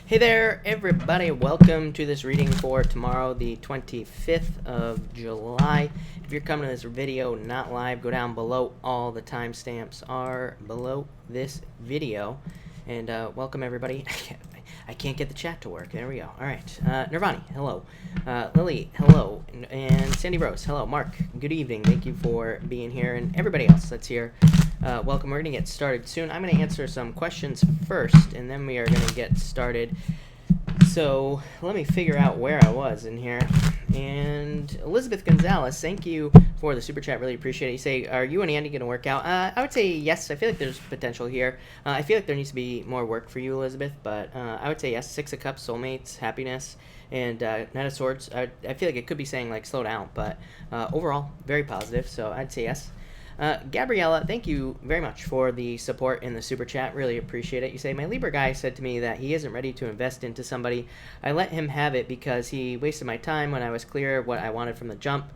Hey there, everybody. Welcome to this reading for tomorrow, the 25th of July. If you're coming to this video not live, go down below. All the timestamps are below this video. And welcome, everybody. I can't get the chat to work. There we go. All right. Nirvani, hello. Lily, hello. And Sandy Rose, hello. Mark, good evening. Thank you for being here. And everybody else that's here, welcome. We're going to get started soon. I'm going to answer some questions first, and then we are going to get started. So let me figure out where I was in here. And Elizabeth Gonzalez, thank you for the super chat. Really appreciate it. You say, are you and Andy going to work out? I would say yes. I feel like there's potential here. I feel like there needs to be more work for you, Elizabeth. But I would say yes. Six of Cups, soulmates, happiness, and Knight of Swords. I feel like it could be saying like slow down, but overall very positive. So I'd say yes. Gabriella, thank you very much for the support in the super chat. Really appreciate it. You say, my Libra guy said to me that he isn't ready to invest into somebody. I let him have it because he wasted my time when I was clear what I wanted from the jump.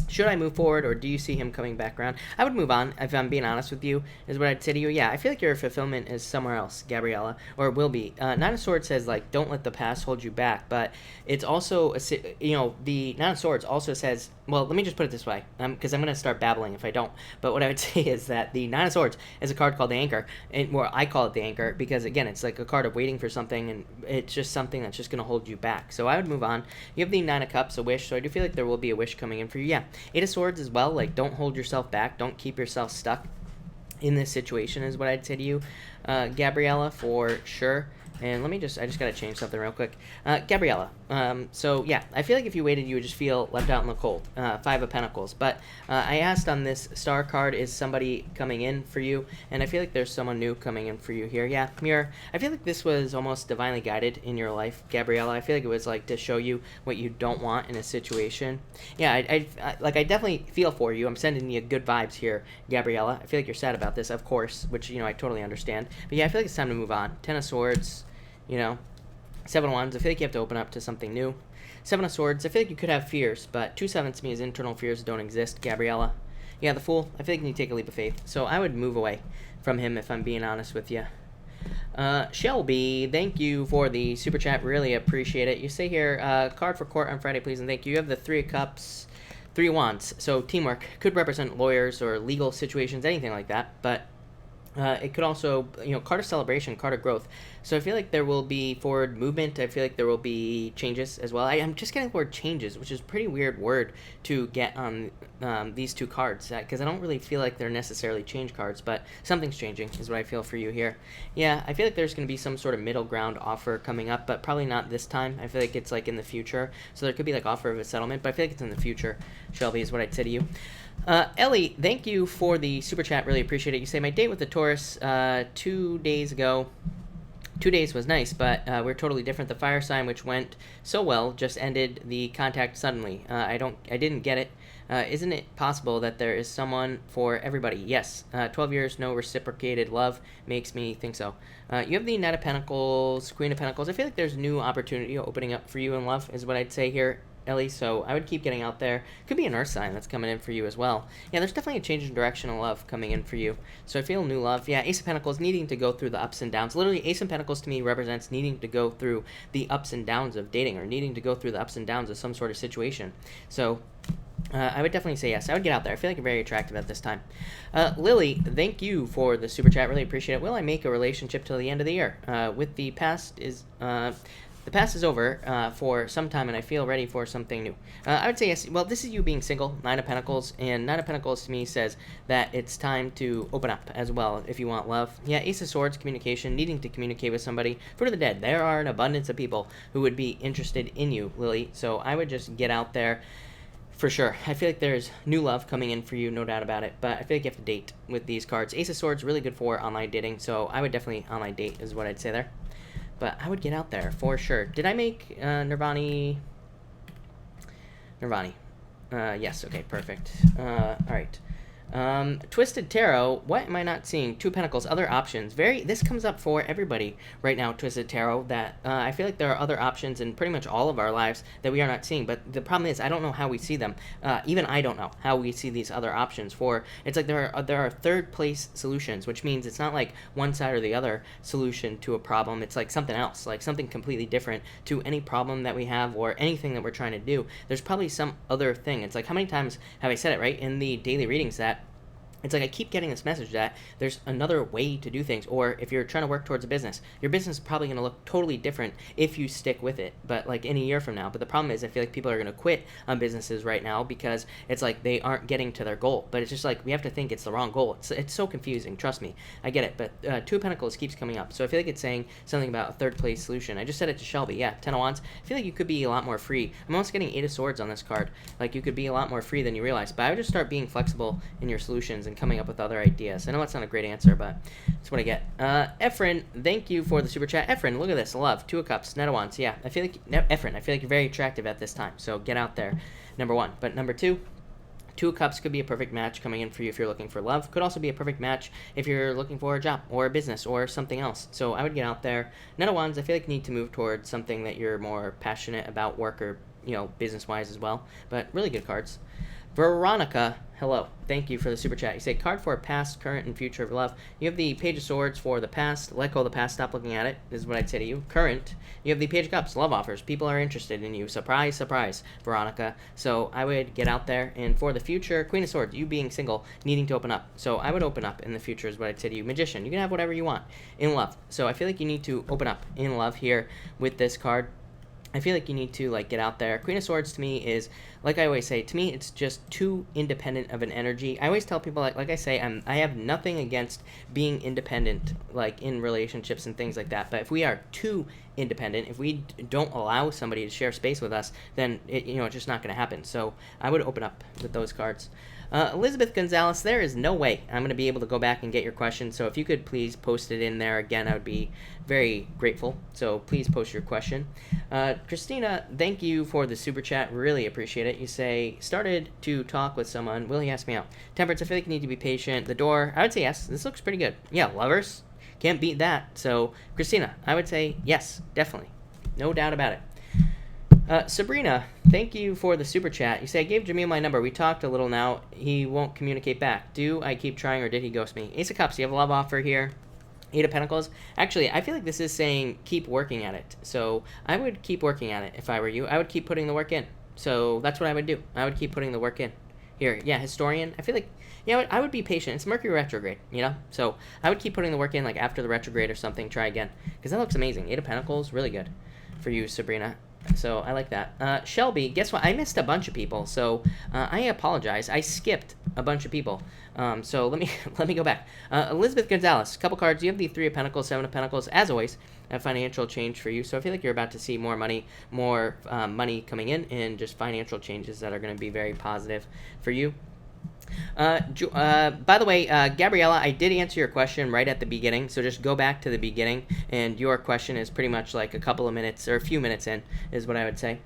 Should I move forward, or do you see him coming back around? I would move on, if I'm being honest with you, is what I'd say to you. Yeah, I feel like your fulfillment is somewhere else, Gabriella, or will be. Nine of Swords says, like, don't let the past hold you back, but it's also, the Nine of Swords also says, well, let me just put it this way, because I'm going to start babbling if I don't, but what I would say is that the Nine of Swords is a card called the Anchor, and well, I call it the Anchor, because, again, it's like a card of waiting for something, and it's just something that's just going to hold you back. So I would move on. You have the Nine of Cups, a wish, so I do feel like there will be a wish coming in for you. Yeah. Eight of Swords as well, like, don't hold yourself back, don't keep yourself stuck in this situation is what I'd say to you, Gabriella, for sure. And I just gotta change something real quick. Gabriella, so yeah, I feel like if you waited, you would just feel left out in the cold. Five of Pentacles. But I asked on this star card, is somebody coming in for you? And I feel like there's someone new coming in for you here. Yeah, Mirror, I feel like this was almost divinely guided in your life, Gabriella. I feel like it was like to show you what you don't want in a situation. Yeah, I definitely feel for you. I'm sending you good vibes here, Gabriella. I feel like you're sad about this, of course, which, I totally understand. But yeah, I feel like it's time to move on. Ten of Swords. Seven of Wands, I feel like you have to open up to something new. Seven of Swords, I feel like you could have fears, but 2/7 to me is internal fears don't exist, Gabriella. Yeah, the Fool, I feel like you need to take a leap of faith. So I would move away from him if I'm being honest with you. Shelby, thank you for the super chat, really appreciate it. You say here, card for court on Friday, please, and thank you. You have the Three of Cups, Three of Wands, so teamwork could represent lawyers or legal situations, anything like that, but it could also, card of celebration, card of growth. So I feel like there will be forward movement. I feel like there will be changes as well. I'm just getting the word changes, which is a pretty weird word to get on these two cards, because I don't really feel like they're necessarily change cards, but something's changing is what I feel for you here. Yeah, I feel like there's going to be some sort of middle ground offer coming up, but probably not this time. I feel like it's like in the future. So there could be like offer of a settlement, but I feel like it's in the future, Shelby, is what I'd say to you. Ellie, thank you for the super chat. Really appreciate it. You say, my date with the Taurus 2 days ago. 2 days was nice, but we're totally different. The fire sign, which went so well, just ended the contact suddenly. I didn't get it. Isn't it possible that there is someone for everybody? Yes. 12 years, no reciprocated love makes me think so. You have the Knight of Pentacles, Queen of Pentacles. I feel like there's new opportunity opening up for you in love, is what I'd say here, Ellie, so I would keep getting out there. Could be an earth sign that's coming in for you as well. Yeah, there's definitely a change in direction of love coming in for you. So I feel new love. Yeah, Ace of Pentacles, needing to go through the ups and downs. Literally, Ace of Pentacles to me represents needing to go through the ups and downs of dating, or needing to go through the ups and downs of some sort of situation. So I would definitely say yes. I would get out there. I feel like you're very attractive at this time. Lily, thank you for the super chat. Really appreciate it. Will I make a relationship till the end of the year? With the past is... The past is over for some time, and I feel ready for something new. I would say yes. Well, this is you being single, Nine of Pentacles, and Nine of Pentacles to me says that it's time to open up as well if you want love. Yeah, Ace of Swords, communication, needing to communicate with somebody. Fruit of the Dead, there are an abundance of people who would be interested in you, Lily, so I would just get out there for sure. I feel like there's new love coming in for you, no doubt about it, but I feel like you have to date with these cards. Ace of Swords, really good for online dating, so I would definitely online date is what I'd say there. But I would get out there for sure. Did I make Nirvani? Nirvani. Yes, okay, perfect. All right. Twisted Tarot, what am I not seeing? Two of Pentacles, other options. This comes up for everybody right now, Twisted Tarot, that I feel like there are other options in pretty much all of our lives that we are not seeing, but the problem is I don't know how we see them. Even I don't know how we see these other options for, it's like there are third place solutions, which means it's not like one side or the other solution to a problem. It's like something else, like something completely different to any problem that we have or anything that we're trying to do. There's probably some other thing. It's like, how many times have I said it, right, in the daily readings that it's like I keep getting this message that there's another way to do things, or if you're trying to work towards a business, your business is probably going to look totally different if you stick with it, but like in a year from now. But the problem is I feel like people are going to quit on businesses right now because it's like they aren't getting to their goal, but it's just like we have to think it's the wrong goal. It's so confusing, trust me. I get it, but Two of Pentacles keeps coming up, so I feel like it's saying something about a third place solution. I just said it to Shelby. Yeah, Ten of Wands. I feel like you could be a lot more free. I'm almost getting Eight of Swords on this card. Like you could be a lot more free than you realize, but I would just start being flexible in your solutions and coming up with other ideas. I know that's not a great answer, but that's what I get. Efren, thank you for the super chat. Efren, look at this. Love. Two of Cups. Knight of Wands. Yeah, I feel like, Efren, I feel like you're very attractive at this time, so get out there, number one. But number two, Two of Cups could be a perfect match coming in for you if you're looking for love. Could also be a perfect match if you're looking for a job or a business or something else. So I would get out there. Knight of Wands, I feel like you need to move towards something that you're more passionate about, work or, you know, business-wise as well. But really good cards. Veronica, hello. Thank you for the super chat. You say card for past, current, and future of love. You have the Page of Swords for the past. Let go of the past. Stop looking at it. This is what I'd say to you. Current. You have the Page of Cups. Love offers. People are interested in you. Surprise, surprise, Veronica. So I would get out there. And for the future, Queen of Swords. You being single, needing to open up. So I would open up in the future is what I'd say to you. Magician. You can have whatever you want in love. So I feel like you need to open up in love here with this card. I feel like you need to like get out there. Queen of Swords to me is, like I always say, to me it's just too independent of an energy. I always tell people, like I say, I have nothing against being independent, like in relationships and things like that. But if we are too independent, if we don't allow somebody to share space with us, then it's just not going to happen. So I would open up with those cards. Elizabeth Gonzalez, there is no way I'm going to be able to go back and get your question, so if you could please post it in there again, I would be very grateful. So please post your question. Christina, thank you for the super chat. Really appreciate it. You say, started to talk with someone. Will he ask me out? Temperance, I feel like you need to be patient. The door, I would say yes. This looks pretty good. Yeah, lovers. Can't beat that. So, Christina, I would say yes, definitely. No doubt about it. Sabrina, thank you for the super chat. You say, I gave Jamil my number. We talked a little now. He won't communicate back. Do I keep trying or did he ghost me? Ace of Cups, you have a love offer here. Eight of Pentacles. Actually, I feel like this is saying keep working at it. So I would keep working at it if I were you. I would keep putting the work in. So that's what I would do. I would keep putting the work in. Here, yeah, Historian. I feel like, yeah, I would be patient. It's Mercury retrograde, you know? So I would keep putting the work in, like after the retrograde or something. Try again. Because that looks amazing. Eight of Pentacles, really good for you, Sabrina. So I like that. Shelby, guess what? I missed a bunch of people, so I apologize. I skipped a bunch of people. So let me go back. Elizabeth Gonzalez, couple cards. You have the Three of Pentacles, Seven of Pentacles. As always, a financial change for you. So I feel like you're about to see more money coming in, and just financial changes that are going to be very positive for you. By the way, Gabriella, I did answer your question right at the beginning, so just go back to the beginning, and your question is pretty much like a couple of minutes, or a few minutes in, is what I would say.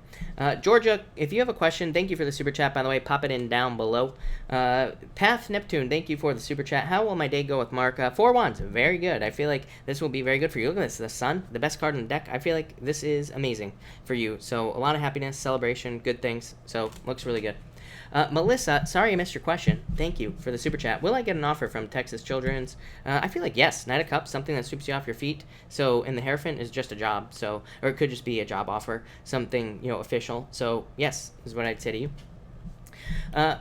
Georgia, if you have a question, thank you for the super chat, by the way, pop it in down below. Path Neptune, thank you for the super chat. How will my day go with Mark? Four Wands, very good. I feel like this will be very good for you. Look at this, the Sun, the best card in the deck. I feel like this is amazing for you, so a lot of happiness, celebration, good things, so looks really good. Melissa, sorry I missed your question. Thank you for the super chat. Will I get an offer from Texas Children's? I feel like yes. Knight of Cups, something that sweeps you off your feet. So, and the Hierophant is just a job. So, or it could just be a job offer, something, official. So, yes, is what I'd say to you.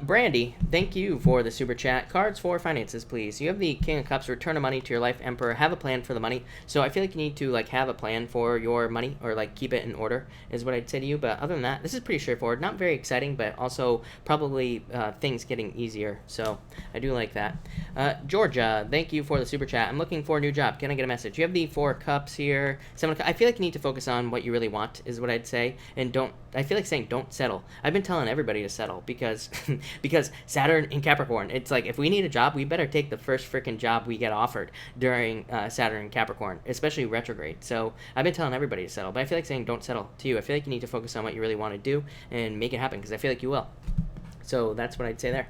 Brandy, thank you for the super chat. Cards for finances, please. You have the King of Cups, return of money to your life, Emperor. Have a plan for the money. So I feel like you need to have a plan for your money, or keep it in order, is what I'd say to you. But other than that, this is pretty straightforward. Not very exciting, but also probably things getting easier. So I do like that. Georgia, thank you for the super chat. I'm looking for a new job. Can I get a message? You have the Four Cups here. I feel like you need to focus on what you really want, is what I'd say. And I feel like saying don't settle. I've been telling everybody to settle because Saturn in Capricorn, it's like if we need a job, we better take the first freaking job we get offered during Saturn in Capricorn, especially retrograde. So I've been telling everybody to settle, but I feel like saying don't settle to you. I feel like you need to focus on what you really want to do and make it happen, because I feel like you will. So that's what I'd say there.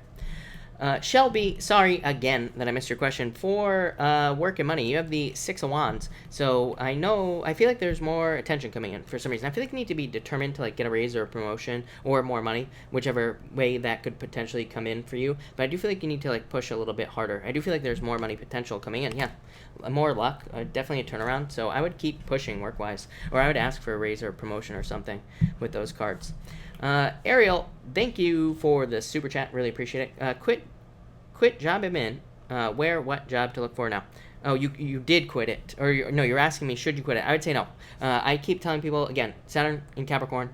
Shelby, sorry again that I missed your question. For work and money, you have the Six of Wands. So I feel like there's more attention coming in for some reason. I feel like you need to be determined to like get a raise or a promotion or more money, whichever way that could potentially come in for you. But I do feel like you need to like push a little bit harder. I do feel like there's more money potential coming in. Yeah, more luck, definitely a turnaround. So I would keep pushing work-wise, or I would ask for a raise or a promotion or something with those cards. Ariel, thank you for the super chat. Really appreciate it. Quit job I'm in. Where, what job to look for now? Oh, you did quit it. Or no, you're asking me, should you quit it? I would say no. I keep telling people, again, Saturn in Capricorn,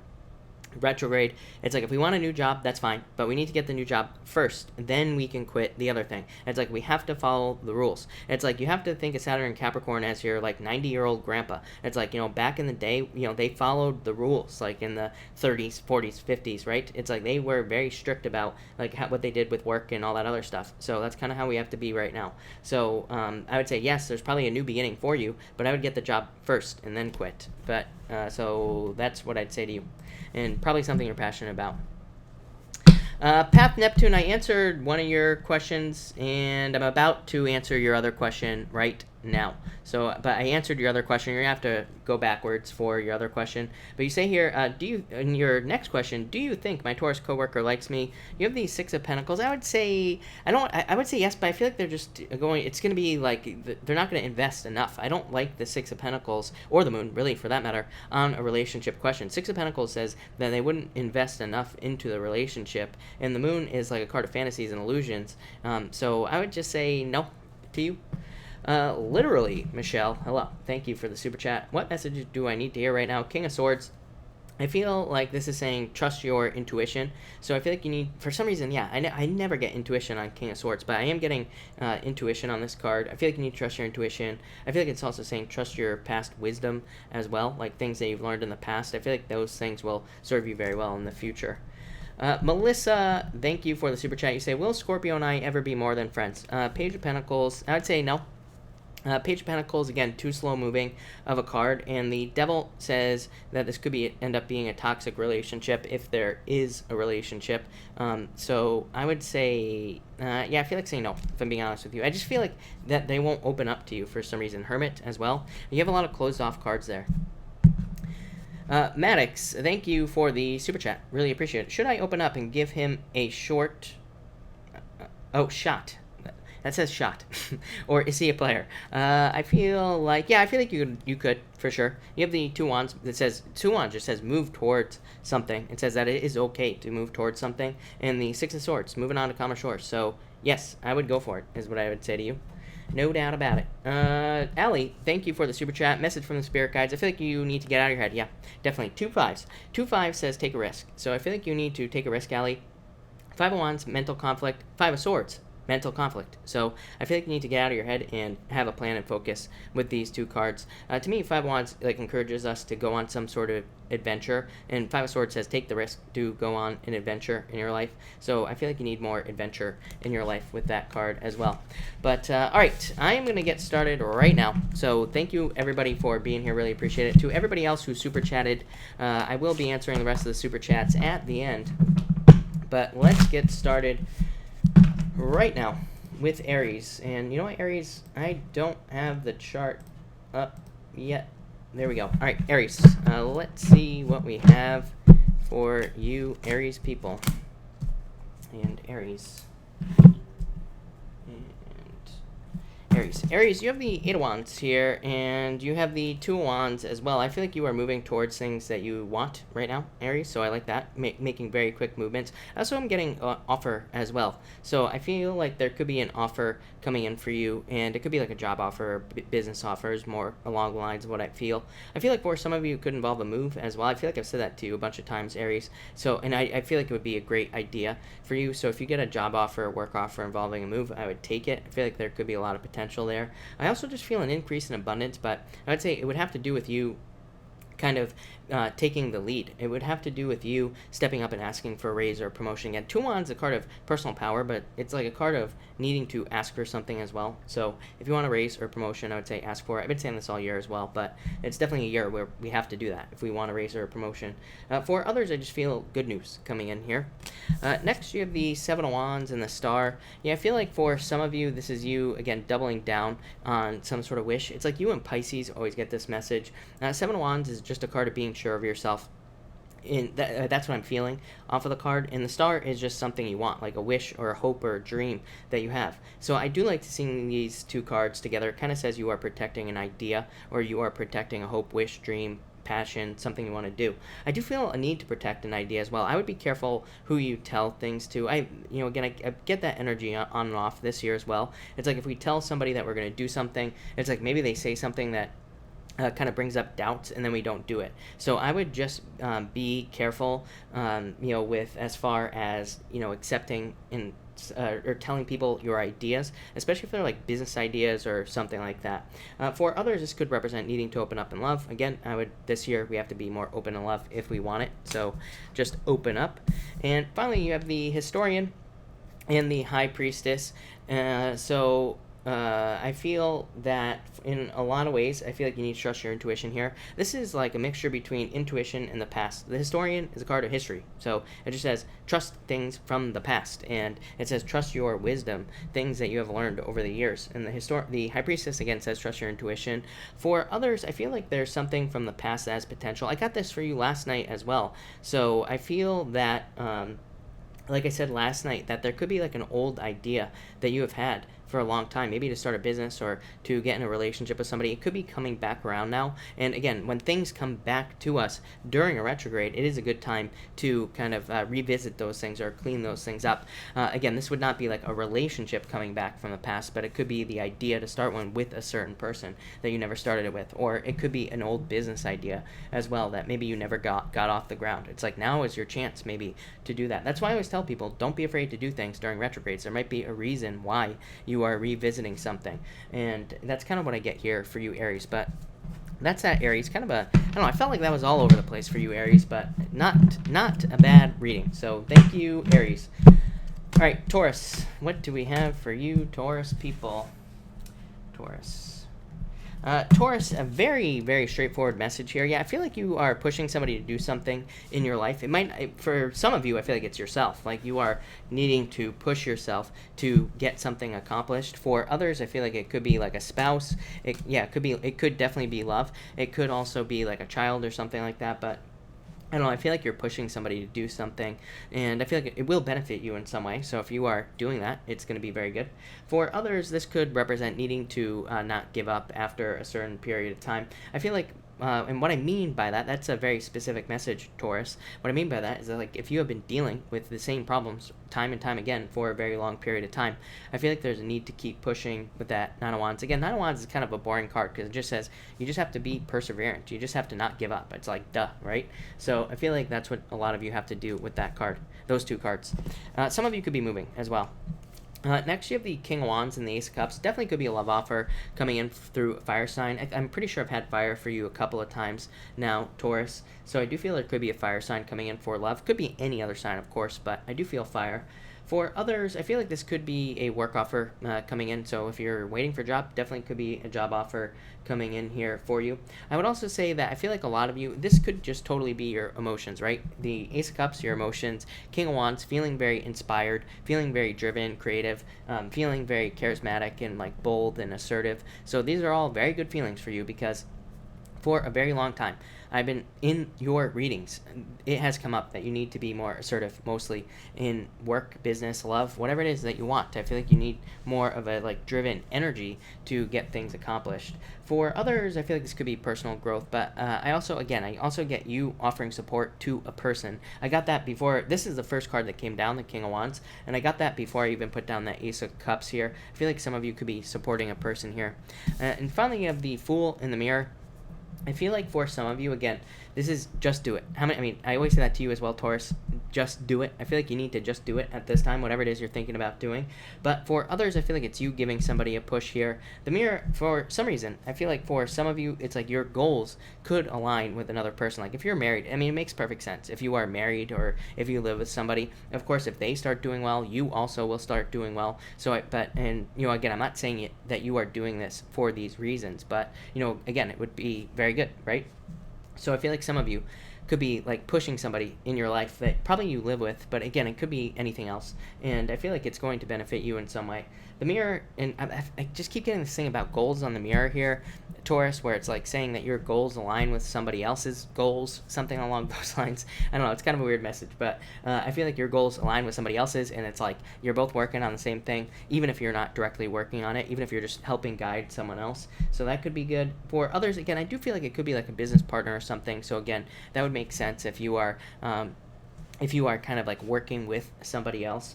retrograde. It's like if we want a new job, that's fine, but we need to get the new job first, then we can quit the other thing. It's like we have to follow the rules. It's like you have to think of Saturn and Capricorn as your like 90-year-old grandpa. It's like, back in the day, they followed the rules, like in the 30s, 40s, 50s, right? It's like they were very strict about like what they did with work and all that other stuff. So that's kind of how we have to be right now. So I would say yes, there's probably a new beginning for you, but I would get the job first and then quit. But so that's what I'd say to you, and probably something you're passionate about. Path Neptune, I answered one of your questions, and I'm about to answer your other question right now. So, but I answered your other question. You're gonna have to go backwards for your other question. But you say here, in your next question, do you think my Taurus coworker likes me? You have the Six of Pentacles. I would say I would say yes, but I feel like they're just going. It's gonna be like they're not gonna invest enough. I don't like the Six of Pentacles or the Moon, really, for that matter, on a relationship question. Six of Pentacles says that they wouldn't invest enough into the relationship, and the Moon is like a card of fantasies and illusions. So I would just say no to you. Literally, Michelle, hello. Thank you for the super chat. What message do I need to hear right now? King of Swords. I feel like this is saying trust your intuition. So I feel like you need, for some reason, yeah, I never get intuition on King of Swords, but I am getting intuition on this card. I feel like you need to trust your intuition. I feel like it's also saying trust your past wisdom as well, like things that you've learned in the past. I feel like those things will serve you very well in the future. Melissa, thank you for the super chat. You say, will Scorpio and I ever be more than friends? Page of Pentacles, I would say no. Page of Pentacles, again, too slow moving of a card, and the Devil says that this could end up being a toxic relationship if there is a relationship. So I would say, yeah, I feel like saying no, if I'm being honest with you. I just feel like that they won't open up to you for some reason. Hermit as well. You have a lot of closed off cards there. Maddox, thank you for the super chat. Really appreciate it. Should I open up and give him a short... shot. That says shot. Or is he a player? I feel like, yeah, I feel like you could, for sure. You have the Two Wands that says, Two Wands just says move towards something. It says that it is okay to move towards something. And the Six of Swords, moving on to calmer shores. So, yes, I would go for it, is what I would say to you. No doubt about it. Allie, thank you for the super chat. Message from the spirit guides. I feel like you need to get out of your head. Yeah, definitely. 2 5s. 2 5 says take a risk. So I feel like you need to take a risk, Allie. 5 of Wands, mental conflict. 5 of Swords, mental conflict. So I feel like you need to get out of your head and have a plan and focus with these 2 cards. To me, 5 of Wands like encourages us to go on some sort of adventure, and 5 of Swords says take the risk to go on an adventure in your life. So I feel like you need more adventure in your life with that card as well. But all right, I am going to get started right now. So thank you everybody for being here. Really appreciate it. To everybody else who super chatted, I will be answering the rest of the super chats at the end. But let's get started right now with Aries. And you know what, Aries, I don't have the chart up yet. There we go. All right, Aries, let's see what we have for you Aries people. And Aries. Aries, you have the 8 of Wands here, and you have the 2 of Wands as well. I feel like you are moving towards things that you want right now, Aries, so I like that, making very quick movements. Also, I'm getting an offer as well, so I feel like there could be an offer coming in for you, and it could be like a job offer or business offers, more along the lines of what I feel. I feel like for some of you, it could involve a move as well. I feel like I've said that to you a bunch of times, Aries, so, and I feel like it would be a great idea for you. So if you get a job offer or work offer involving a move, I would take it. I feel like there could be a lot of potential there. I also just feel an increase in abundance, but I would say it would have to do with you kind of taking the lead. It would have to do with you stepping up and asking for a raise or promotion. Again, Two Wands is a card of personal power, but it's like a card of needing to ask for something as well. So if you want a raise or promotion, I would say ask for it. I've been saying this all year as well, but it's definitely a year where we have to do that if we want a raise or a promotion. For others, I just feel good news coming in here. Next, you have the Seven of Wands and the Star. Yeah, I feel like for some of you, this is you, again, doubling down on some sort of wish. It's like you and Pisces always get this message. Seven of Wands is just a card of being sure of yourself. That's what I'm feeling off of the card. And the Star is just something you want, like a wish or a hope or a dream that you have. So I do like to see these two cards together. It kind of says you are protecting an idea, or you are protecting a hope, wish, dream, passion, something you want to do. I do feel a need to protect an idea as well. I would be careful who you tell things to. I get that energy on and off this year as well. It's like if we tell somebody that we're going to do something, it's like maybe they say something that kind of brings up doubts, and then we don't do it. So I would just be careful, with as far as accepting and or telling people your ideas, especially if they're like business ideas or something like that. For others, this could represent needing to open up in love. Again, this year we have to be more open in love if we want it. So just open up. And finally, you have the Historian and the High Priestess. I feel that in a lot of ways, I feel like you need to trust your intuition here. This is like a mixture between intuition and the past. The Historian is a card of history. So it just says trust things from the past. And it says trust your wisdom, things that you have learned over the years. And the High Priestess, again, says trust your intuition. For others, I feel like there's something from the past that has potential. I got this for you last night as well. So I feel that, like I said last night, that there could be like an old idea that you have had for a long time, maybe to start a business or to get in a relationship with somebody. It could be coming back around now. And again, when things come back to us during a retrograde, it is a good time to kind of revisit those things or clean those things up. Again, this would not be like a relationship coming back from the past, but it could be the idea to start one with a certain person that you never started it with. Or it could be an old business idea as well that maybe you never got off the ground. It's like now is your chance maybe to do that. That's why I always tell people, don't be afraid to do things during retrogrades. There might be a reason why you are revisiting something, and that's kind of what I get here for you, Aries. But that's that, Aries. Kind of I don't know, I felt like that was all over the place for you, Aries, but not a bad reading. So thank you, Aries. All right, Taurus, what do we have for you, Taurus people? Taurus, a very, very straightforward message here. Yeah, I feel like you are pushing somebody to do something in your life. For some of you, I feel like it's yourself. Like you are needing to push yourself to get something accomplished. For others, I feel like it could be like a spouse. It could definitely be love. It could also be like a child or something like that, but I don't know, I feel like you're pushing somebody to do something, and I feel like it will benefit you in some way. So if you are doing that, it's going to be very good. For others, this could represent needing to not give up after a certain period of time. I feel like, and what I mean by that, that's a very specific message, Taurus. What I mean by that is that, like, if you have been dealing with the same problems time and time again for a very long period of time, I feel like there's a need to keep pushing with that Nine of Wands. Again, Nine of Wands is kind of a boring card because it just says you just have to be perseverant. You just have to not give up. It's like, duh, right? So I feel like that's what a lot of you have to do with that card, those two cards. Some of you could be moving as well. Next, you have the King of Wands and the Ace of Cups. Definitely could be a love offer coming in through a fire sign. I'm pretty sure I've had fire for you a couple of times now, Taurus. So I do feel there could be a fire sign coming in for love. Could be any other sign, of course, but I do feel fire. For others, I feel like this could be a work offer coming in. So if you're waiting for a job, definitely could be a job offer coming in here for you. I would also say that I feel like a lot of you, this could just totally be your emotions, right? The Ace of Cups, your emotions. King of Wands, feeling very inspired, feeling very driven, creative, feeling very charismatic and like bold and assertive. So these are all very good feelings for you because for a very long time, I've been in your readings. It has come up that you need to be more assertive, mostly in work, business, love, whatever it is that you want. I feel like you need more of a like driven energy to get things accomplished. For others, I feel like this could be personal growth, but I also get you offering support to a person. I got that before. This is the first card that came down, the King of Wands, and I got that before I even put down that Ace of Cups here. I feel like some of you could be supporting a person here. And finally, you have the Fool in the Mirror. I feel like for some of you, again, this is just do it. How many? I mean, I always say that to you as well, Taurus. Just do it. I feel like you need to just do it at this time, whatever it is you're thinking about doing. But for others, I feel like it's you giving somebody a push here. The mirror, for some reason, I feel like for some of you, it's like your goals could align with another person. Like if you're married, I mean, it makes perfect sense. If you are married or if you live with somebody, of course, if they start doing well, you also will start doing well. So, again, I'm not saying that you are doing this for these reasons, but, again, it would be very good, right? So I feel like some of you could be like pushing somebody in your life that probably you live with, but again, it could be anything else, and I feel like it's going to benefit you in some way. The mirror, and I just keep getting this thing about goals on the mirror here, Taurus, where it's like saying that your goals align with somebody else's goals, something along those lines. I don't know, it's kind of a weird message, but I feel like your goals align with somebody else's, and it's like you're both working on the same thing, even if you're not directly working on it, even if you're just helping guide someone else. So that could be good. For others, again, I do feel like it could be like a business partner or something. So again, that would make sense if you are kind of like working with somebody else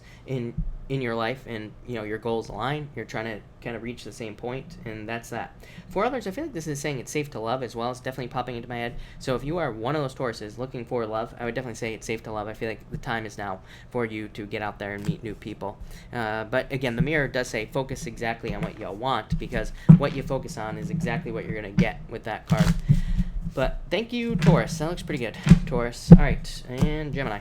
in your life, and your goals align, you're trying to kind of reach the same point, and that's that. For others, I feel like this is saying it's safe to love as well. It's definitely popping into my head. So if you are one of those Tauruses looking for love, I would definitely say it's safe to love. I feel like the time is now for you to get out there and meet new people. But again, the mirror does say focus exactly on what you want, because what you focus on is exactly what you're going to get with that card. But thank you, Taurus. That looks pretty good, Taurus. All right, and Gemini.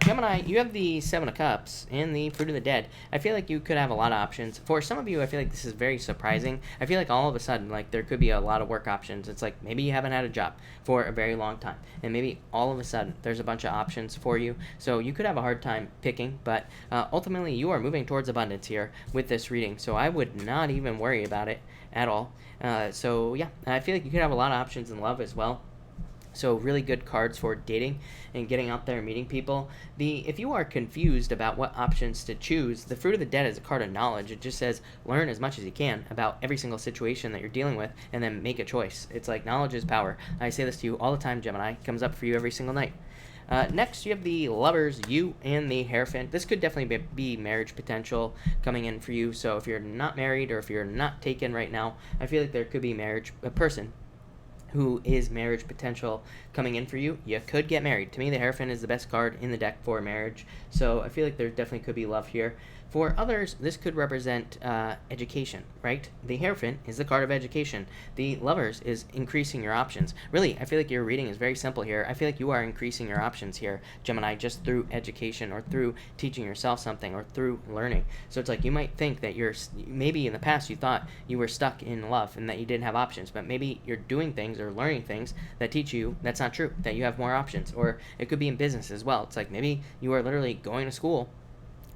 Gemini, you have the Seven of Cups and the Fruit of the Dead. I feel like you could have a lot of options. For some of you, I feel like this is very surprising. I feel like all of a sudden, like, there could be a lot of work options. It's like maybe you haven't had a job for a very long time, and maybe all of a sudden there's a bunch of options for you. So you could have a hard time picking, but ultimately you are moving towards abundance here with this reading. So I would not even worry about it at all. So yeah, I feel like you could have a lot of options in love as well. So really good cards for dating and getting out there and meeting people. If you are confused about what options to choose, the Fruit of the Dead is a card of knowledge. It just says learn as much as you can about every single situation that you're dealing with, and then make a choice. It's like knowledge is power. I say this to you all the time, Gemini. It comes up for you every single night. Next, you have the Lovers, you and the Hierophant. This could definitely be marriage potential coming in for you. So if you're not married or if you're not taken right now, I feel like there could be a person who is marriage potential coming in for you. You could get married. To me, the Hierophant is the best card in the deck for marriage, so I feel like there definitely could be love here. For others, this could represent education, right? The Hierophant is the card of education. The Lovers is increasing your options. Really, I feel like your reading is very simple here. I feel like you are increasing your options here, Gemini, just through education or through teaching yourself something or through learning. So it's like you might think that maybe in the past you thought you were stuck in love and that you didn't have options, but maybe you're doing things or learning things that teach you that's not true, that you have more options. Or it could be in business as well. It's like maybe you are literally going to school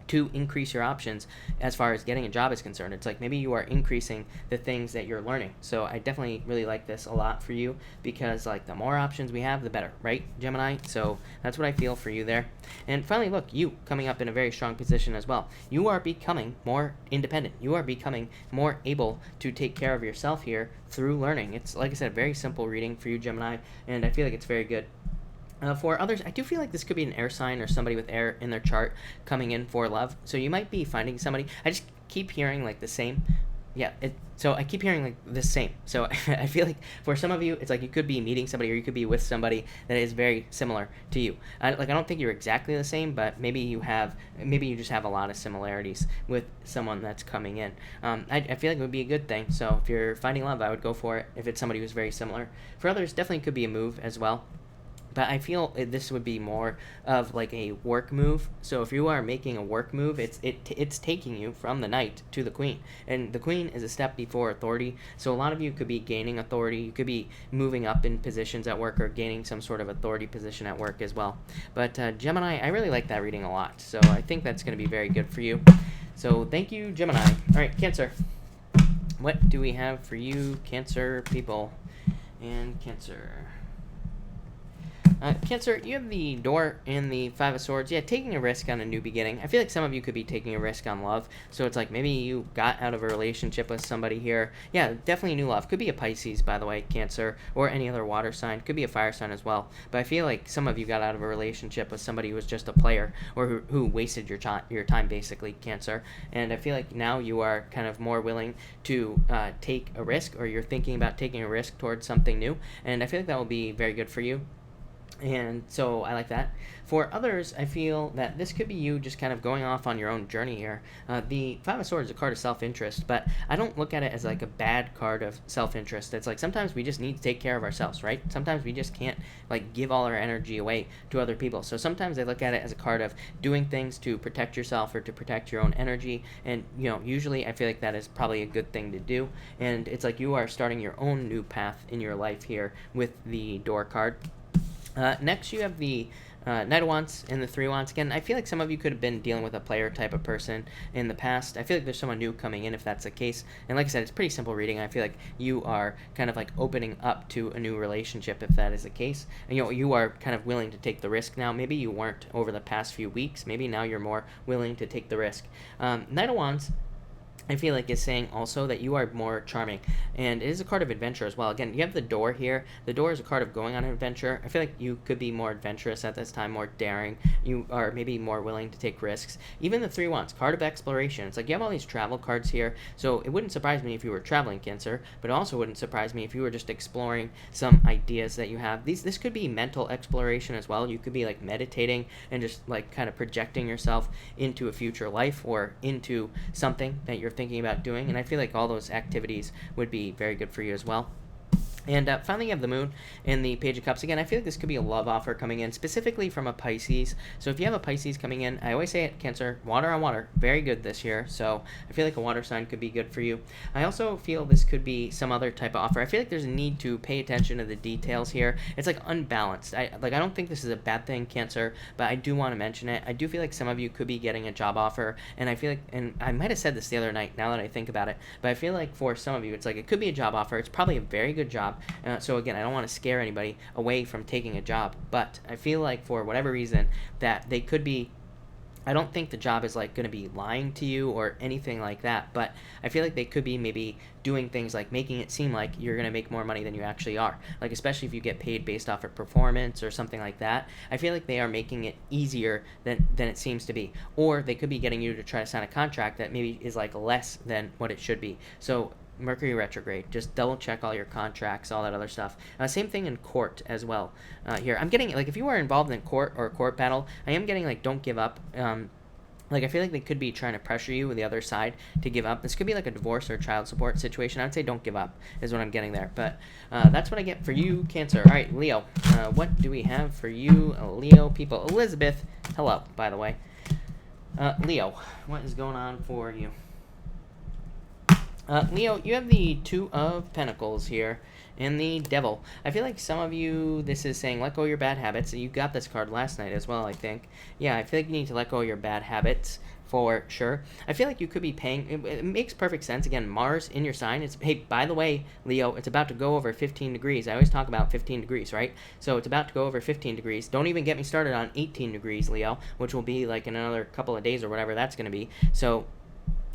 to increase your options as far as getting a job is concerned. It's like maybe you are increasing the things that you're learning. So I definitely really like this a lot for you, because like the more options we have, the better, right, Gemini? So that's what I feel for you there. And finally, look, you coming up in a very strong position as well. You are becoming more independent. You are becoming more able to take care of yourself here through learning. It's, like I said, a very simple reading for you, Gemini, and I feel like it's very good. For others, I do feel like this could be an air sign or somebody with air in their chart coming in for love. So you might be finding somebody. I just keep hearing like the same. Yeah, so I keep hearing like the same. So I feel like for some of you, it's like you could be meeting somebody or you could be with somebody that is very similar to you. I don't think you're exactly the same, but maybe you just have a lot of similarities with someone that's coming in. I feel like it would be a good thing. So if you're finding love, I would go for it if it's somebody who's very similar. For others, definitely could be a move as well. But I feel this would be more of like a work move. So if you are making a work move, it's taking you from the Knight to the Queen. And the Queen is a step before authority. So a lot of you could be gaining authority. You could be moving up in positions at work or gaining some sort of authority position at work as well. But Gemini, I really like that reading a lot. So I think that's going to be very good for you. So thank you, Gemini. All right, Cancer. What do we have for you, Cancer people? And Cancer. Cancer, you have the Door and the Five of Swords. Yeah, taking a risk on a new beginning. I feel like some of you could be taking a risk on love. So it's like maybe you got out of a relationship with somebody here. Yeah, definitely new love. Could be a Pisces, by the way, Cancer, or any other water sign. Could be a fire sign as well. But I feel like some of you got out of a relationship with somebody who was just a player or who wasted your time, basically, Cancer. And I feel like now you are kind of more willing to take a risk, or you're thinking about taking a risk towards something new. And I feel like that will be very good for you. And so I like that. For others, I feel that this could be you just kind of going off on your own journey here. The Five of Swords is a card of self-interest, but I don't look at it as like a bad card of self-interest. It's like sometimes we just need to take care of ourselves, right? Sometimes we just can't like give all our energy away to other people. So sometimes I look at it as a card of doing things to protect yourself or to protect your own energy. And, you know, usually I feel like that is probably a good thing to do. And it's like you are starting your own new path in your life here with the Door card. Next, you have the Knight of Wands and the Three of Wands. Again, I feel like some of you could have been dealing with a player type of person in the past. I feel like there's someone new coming in if that's the case. And like I said, it's pretty simple reading. I feel like you are kind of like opening up to a new relationship if that is the case. And you know, you are kind of willing to take the risk now. Maybe you weren't over the past few weeks. Maybe now you're more willing to take the risk. Knight of Wands, I feel like is saying also that you are more charming, and it is a card of adventure as well. Again, you have the Door here. The Door is a card of going on an adventure. I feel like you could be more adventurous at this time, more daring. You are maybe more willing to take risks. Even the Three of Wands, card of exploration. It's like you have all these travel cards here, so it wouldn't surprise me if you were traveling, Cancer, but it also wouldn't surprise me if you were just exploring some ideas that you have. This could be mental exploration as well. You could be like meditating and just like kind of projecting yourself into a future life or into something that you're thinking about doing, and I feel like all those activities would be very good for you as well. And finally, you have the Moon and the Page of Cups. Again, I feel like this could be a love offer coming in, specifically from a Pisces. So if you have a Pisces coming in, I always say it, Cancer, water on water, very good this year. So I feel like a water sign could be good for you. I also feel this could be some other type of offer. I feel like there's a need to pay attention to the details here. It's like unbalanced. I don't think this is a bad thing, Cancer, but I do want to mention it. I do feel like some of you could be getting a job offer, and I feel like, and I might have said this the other night now that I think about it, but I feel like for some of you, it's like it could be a job offer. It's probably a very good job. So again, I don't want to scare anybody away from taking a job, but I feel like for whatever reason that they could be, I don't think the job is like going to be lying to you or anything like that, but I feel like they could be maybe doing things like making it seem like you're going to make more money than you actually are. Like especially if you get paid based off of performance or something like that. I feel like they are making it easier than it seems to be. Or they could be getting you to try to sign a contract that maybe is like less than what it should be. So Mercury retrograde, just double check all your contracts, all that other stuff. Same thing in court as well. Here I'm getting like if you are involved in court or a court battle, I am getting like don't give up. Like I feel like they could be trying to pressure you with the other side to give up. This could be like a divorce or child support situation. I would say don't give up is what I'm getting there. But that's what I get for you, Cancer. All right, Leo. What do we have for you, Leo people? Elizabeth, hello, by the way. Leo, what is going on for you? Leo, you have the Two of Pentacles here and the Devil. I feel like some of you, this is saying let go of your bad habits. You got this card last night as well, I think. Yeah, I feel like you need to let go of your bad habits for sure. I feel like you could be paying, it makes perfect sense. Again, Mars in your sign. It's, hey, by the way, Leo, it's about to go over 15 degrees. I always talk about 15 degrees, right? So it's about to go over 15 degrees. Don't even get me started on 18 degrees, Leo, which will be like in another couple of days or whatever that's going to be. So,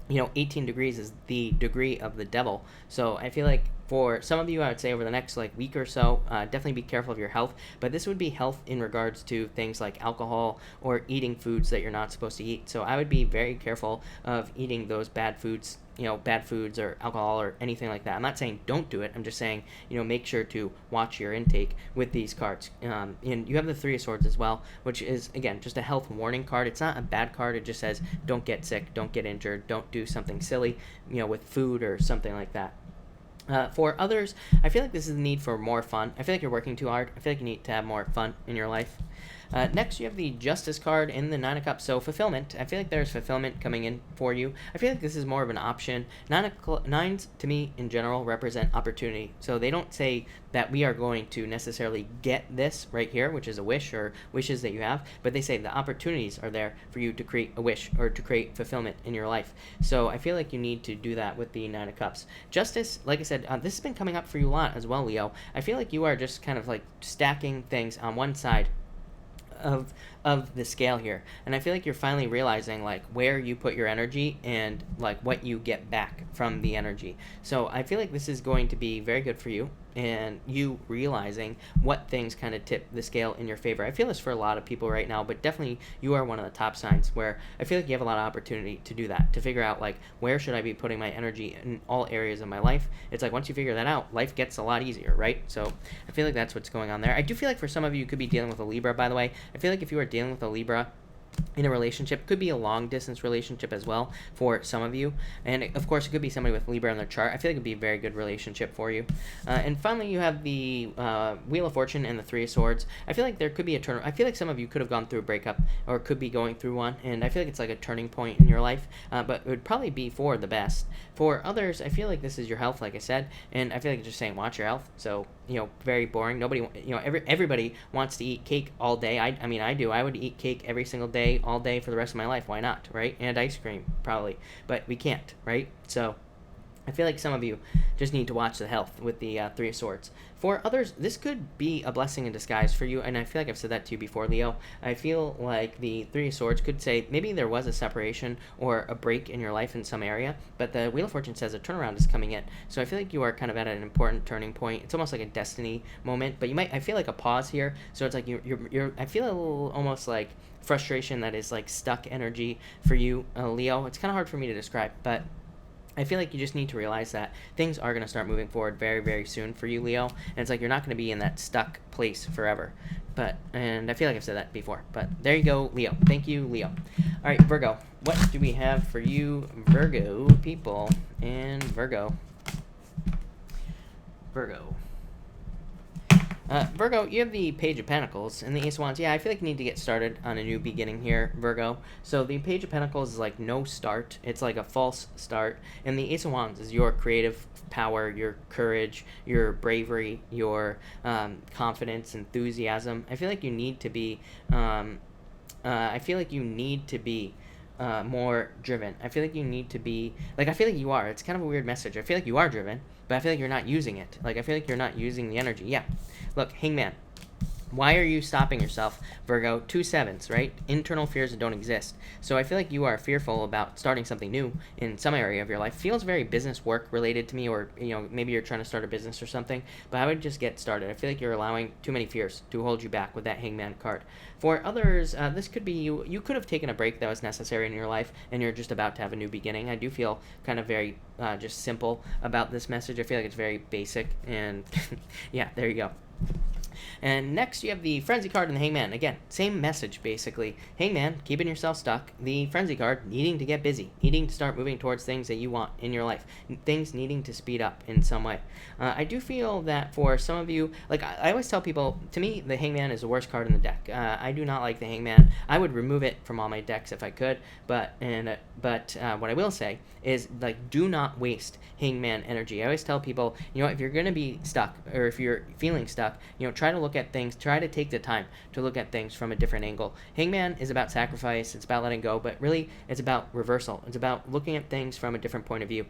you know, 18 degrees is the degree of the devil. So I feel like for some of you, I would say over the next like week or so, definitely be careful of your health. But this would be health in regards to things like alcohol or eating foods that you're not supposed to eat. So I would be very careful of eating those bad foods, you know, bad foods or alcohol or anything like that. I'm not saying don't do it. I'm just saying, you know, make sure to watch your intake with these cards. And you have the Three of Swords as well, which is, again, just a health warning card. It's not a bad card. It just says don't get sick, don't get injured, don't do something silly, you know, with food or something like that. For others, I feel like this is the need for more fun. I feel like you're working too hard. I feel like you need to have more fun in your life. Next, you have the Justice card in the Nine of Cups. So fulfillment. I feel like there's fulfillment coming in for you. I feel like this is more of an option. Nines, to me, in general, represent opportunity. So they don't say that we are going to necessarily get this right here, which is a wish or wishes that you have, but they say the opportunities are there for you to create a wish or to create fulfillment in your life. So I feel like you need to do that with the Nine of Cups. Justice, like I said, this has been coming up for you a lot as well, Leo. I feel like you are just kind of like stacking things on one side of the scale here, and I feel like you're finally realizing like where you put your energy and like what you get back from the energy. So I feel like this is going to be very good for you, and you realizing what things kind of tip the scale in your favor. I feel this for a lot of people right now, but definitely you are one of the top signs where I feel like you have a lot of opportunity to do that, to figure out like where should I be putting my energy in all areas of my life. It's like once you figure that out, life gets a lot easier, right? So I feel like that's what's going on there. I do feel like for some of you could be dealing with a Libra, by the way. I feel like if you are dealing with a Libra in a relationship, could be a long distance relationship as well for some of you, and of course it could be somebody with Libra in their chart. I feel like it'd be a very good relationship for you. And finally you have the Wheel of Fortune and the Three of Swords. I feel like there could be a turn. I feel like some of you could have gone through a breakup or could be going through one, and I feel like it's like a turning point in your life, but it would probably be for the best. For others, I feel like this is your health, like I said, and I feel like it's just saying watch your health. So very boring. Nobody, everybody wants to eat cake all day. I mean I do. I would eat cake every single day, all day for the rest of my life. Why not, right? And ice cream probably, but we can't, right? So I feel like some of you just need to watch the health with the Three of Swords. For others, this could be a blessing in disguise for you, and I feel like I've said that to you before, Leo. I feel like the Three of Swords could say maybe there was a separation or a break in your life in some area, but the Wheel of Fortune says a turnaround is coming in. So I feel like you are kind of at an important turning point. It's almost like a destiny moment, but I feel like a pause here. So it's like I feel a little almost like frustration that is like stuck energy for you, Leo. It's kind of hard for me to describe, but I feel like you just need to realize that things are going to start moving forward very, very soon for you, Leo. And it's like you're not going to be in that stuck place forever. And I feel like I've said that before. But there you go, Leo. Thank you, Leo. All right, Virgo. What do we have for you, Virgo people and Virgo? Virgo. Virgo, you have the Page of Pentacles and the Ace of Wands. Yeah, I feel like you need to get started on a new beginning here, Virgo. So the Page of Pentacles is like no start. It's like a false start. And the Ace of Wands is your creative power, your courage, your bravery, your confidence, enthusiasm. I feel like you need to be... more driven. I feel like you need to be, like, I feel like you are. It's kind of a weird message. I feel like you are driven, but I feel like you're not using it. Like, I feel like you're not using the energy. Yeah. Look, Hangman. Why are you stopping yourself, Virgo? 2 7s, right? Internal fears that don't exist. So I feel like you are fearful about starting something new in some area of your life. Feels very business work related to me, or maybe you're trying to start a business or something. But I would just get started. I feel like you're allowing too many fears to hold you back with that Hangman card. For others, this could be you. You could have taken a break that was necessary in your life, and you're just about to have a new beginning. I do feel kind of very just simple about this message. I feel like it's very basic, and yeah, there you go. And next you have the Frenzy card and the Hangman. Again, same message basically. Hangman, keeping yourself stuck. The Frenzy card, needing to get busy. Needing to start moving towards things that you want in your life. Things needing to speed up in some way. I do feel that for some of you, like I always tell people, to me, the Hangman is the worst card in the deck. I do not like the Hangman. I would remove it from all my decks if I could, but what I will say is, like, do not waste Hangman energy. I always tell people, if you're going to be stuck, or if you're feeling stuck, try to look at things, try to take the time to look at things from a different angle. Hangman is about sacrifice, it's about letting go, but really it's about reversal. It's about looking at things from a different point of view.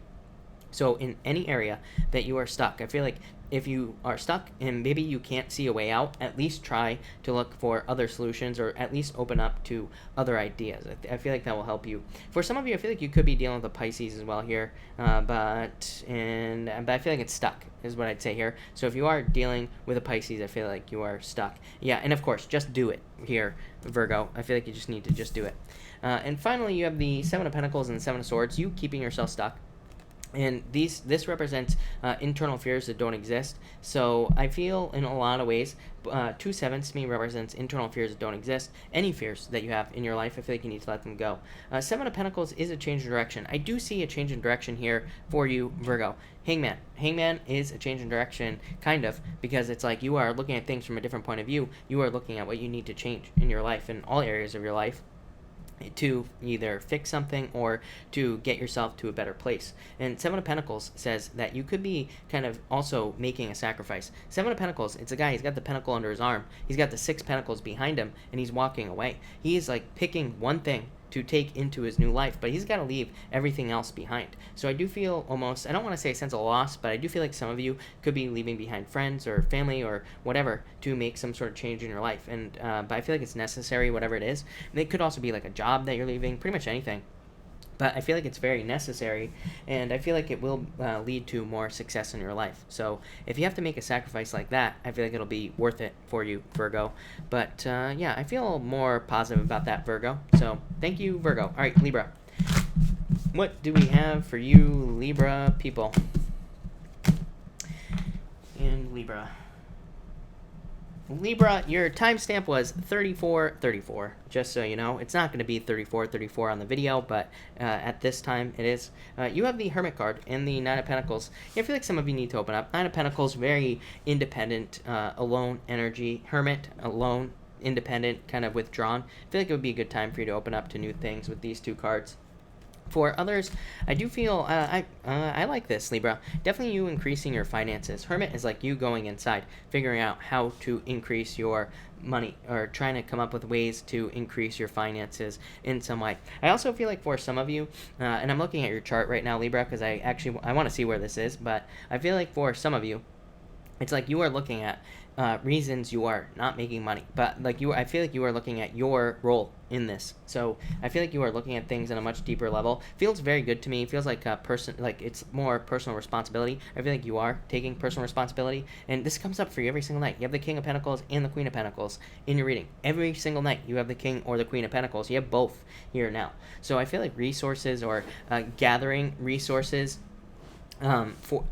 So in any area that you are stuck, I feel like if you are stuck and maybe you can't see a way out, at least try to look for other solutions, or at least open up to other ideas. I feel like that will help you. For some of you, I feel like you could be dealing with a Pisces as well here, but I feel like it's stuck is what I'd say here. So if you are dealing with a Pisces, I feel like you are stuck. Yeah, and of course, just do it here, Virgo. I feel like you just need to just do it. And finally, you have the Seven of Pentacles and the Seven of Swords. You keeping yourself stuck. And this represents internal fears that don't exist. So I feel in a lot of ways, 2/7 to me represents internal fears that don't exist. Any fears that you have in your life, I feel like you need to let them go. 7 of Pentacles is a change in direction. I do see a change in direction here for you, Virgo. Hangman. Hangman is a change in direction, kind of, because it's like you are looking at things from a different point of view. You are looking at what you need to change in your life, in all areas of your life, to either fix something or to get yourself to a better place. And 7 of Pentacles says that you could be kind of also making a sacrifice. 7 of Pentacles, it's a guy, he's got the pentacle under his arm, he's got the 6 Pentacles behind him, and he's walking away. He is like picking one thing to take into his new life, but he's got to leave everything else behind. So I do feel almost, I don't want to say a sense of loss, but I do feel like some of you could be leaving behind friends or family or whatever to make some sort of change in your life. And but I feel like it's necessary, whatever it is. And it could also be like a job that you're leaving, pretty much anything. But I feel like it's very necessary, and I feel like it will lead to more success in your life. So if you have to make a sacrifice like that, I feel like it'll be worth it for you, Virgo. But yeah, I feel more positive about that, Virgo. So thank you, Virgo. All right, Libra. What do we have for you, Libra people? And Libra. Libra, your timestamp was 34:34. Just so you know, it's not going to be 34:34 on the video, but at this time it is. You have the Hermit card and the 9 of Pentacles. Yeah, I feel like some of you need to open up. 9 of Pentacles, very independent, alone energy. Hermit, alone, independent, kind of withdrawn. I feel like it would be a good time for you to open up to new things with these two cards. For others, I do feel, I like this, Libra. Definitely you increasing your finances. Hermit is like you going inside, figuring out how to increase your money, or trying to come up with ways to increase your finances in some way. I also feel like for some of you, and I'm looking at your chart right now, Libra, because I want to see where this is, but I feel like for some of you, it's like you are looking at reasons you are not making money, but like I feel like you are looking at your role in this. So I feel like you are looking at things on a much deeper level. Feels very good to me. Feels like a person, like it's more personal responsibility. I feel like you are taking personal responsibility, and this comes up for you every single night. You have the King of Pentacles and the Queen of Pentacles in your reading. Every single night you have the King or the Queen of Pentacles. You have both here now. So I feel like resources, or gathering resources,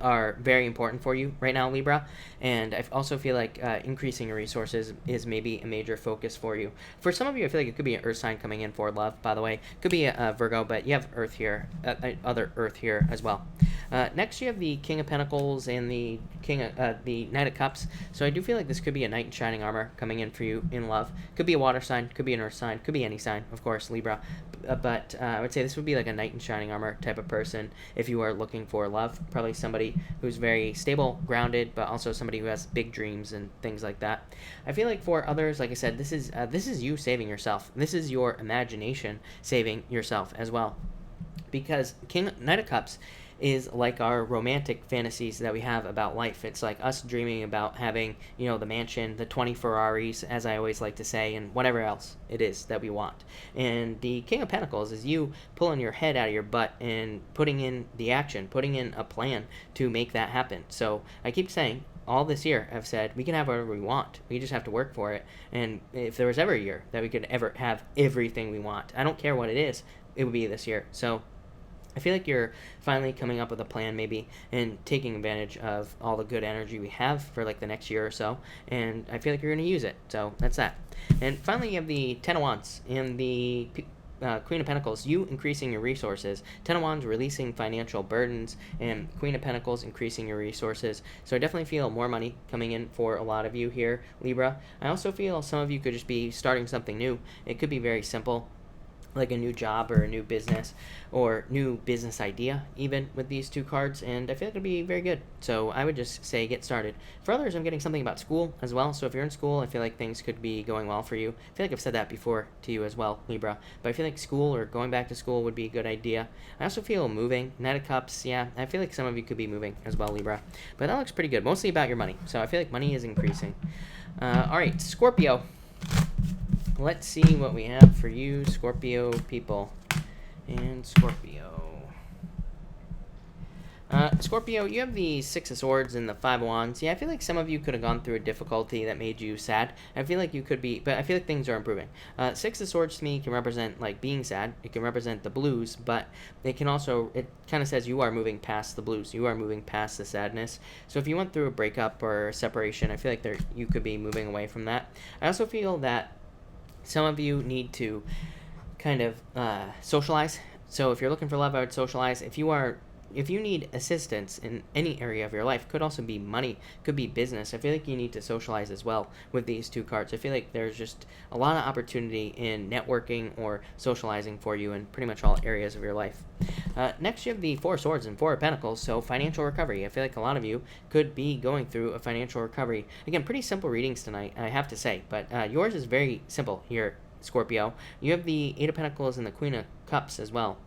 are very important for you right now, Libra. And I also feel like increasing your resources is maybe a major focus for you. For some of you, I feel like it could be an Earth sign coming in for love, by the way. Could be a Virgo, but you have Earth here, other Earth here as well. Next, you have the King of Pentacles and the the Knight of Cups. So I do feel like this could be a knight in shining armor coming in for you in love. Could be a water sign, could be an Earth sign, could be any sign, of course, Libra. But I would say this would be like a knight in shining armor type of person if you are looking for love. Probably somebody who's very stable, grounded, but also somebody who has big dreams and things like that. I feel like for others, like I said, this is you saving yourself. This is your imagination saving yourself as well, because Knight of Cups is like our romantic fantasies that we have about life. It's like us dreaming about having, the mansion, the 20 Ferraris, as I always like to say, and whatever else it is that we want. And the King of Pentacles is you pulling your head out of your butt and putting in the action, putting in a plan to make that happen. So I keep saying, all this year I've said we can have whatever we want. We just have to work for it. And if there was ever a year that we could ever have everything we want, I don't care what it is, it would be this year. So I feel like you're finally coming up with a plan, maybe, and taking advantage of all the good energy we have for like the next year or so, and I feel like you're going to use it. So that's that. And finally, you have the 10 of Wands and the Queen of Pentacles, you increasing your resources. 10 of Wands, releasing financial burdens, and Queen of Pentacles, increasing your resources. So I definitely feel more money coming in for a lot of you here, Libra. I also feel some of you could just be starting something new. It could be very simple, like a new job or a new business or new business idea, even with these two cards, and I feel like it'll be very good. So I would just say get started. For others, I'm getting something about school as well. So if you're in school, I feel like things could be going well for you. I feel like I've said that before to you as well, Libra, but I feel like school or going back to school would be a good idea. I also feel moving. Knight of Cups, yeah, I feel like some of you could be moving as well, Libra, but that looks pretty good, mostly about your money. So I feel like money is increasing. All right, Scorpio. Let's see what we have for you, Scorpio people. And Scorpio. Scorpio, you have the Six of Swords and the Five of Wands. Yeah, I feel like some of you could have gone through a difficulty that made you sad. I feel like you could be, but I feel like things are improving. Six of Swords to me can represent like being sad. It can represent the blues, but it can also, it kind of says you are moving past the blues. You are moving past the sadness. So if you went through a breakup or a separation, I feel like you could be moving away from that. I also feel that some of you need to kind of socialize. So if you're looking for love, I would socialize. If you need assistance in any area of your life, could also be money, could be business. I feel like you need to socialize as well with these two cards. I feel like there's just a lot of opportunity in networking or socializing for you in pretty much all areas of your life. Next, you have the Four of Swords and Four of Pentacles, so financial recovery. I feel like a lot of you could be going through a financial recovery. Again, pretty simple readings tonight, I have to say, but yours is very simple here, Scorpio. You have the Eight of Pentacles and the Queen of Cups as well.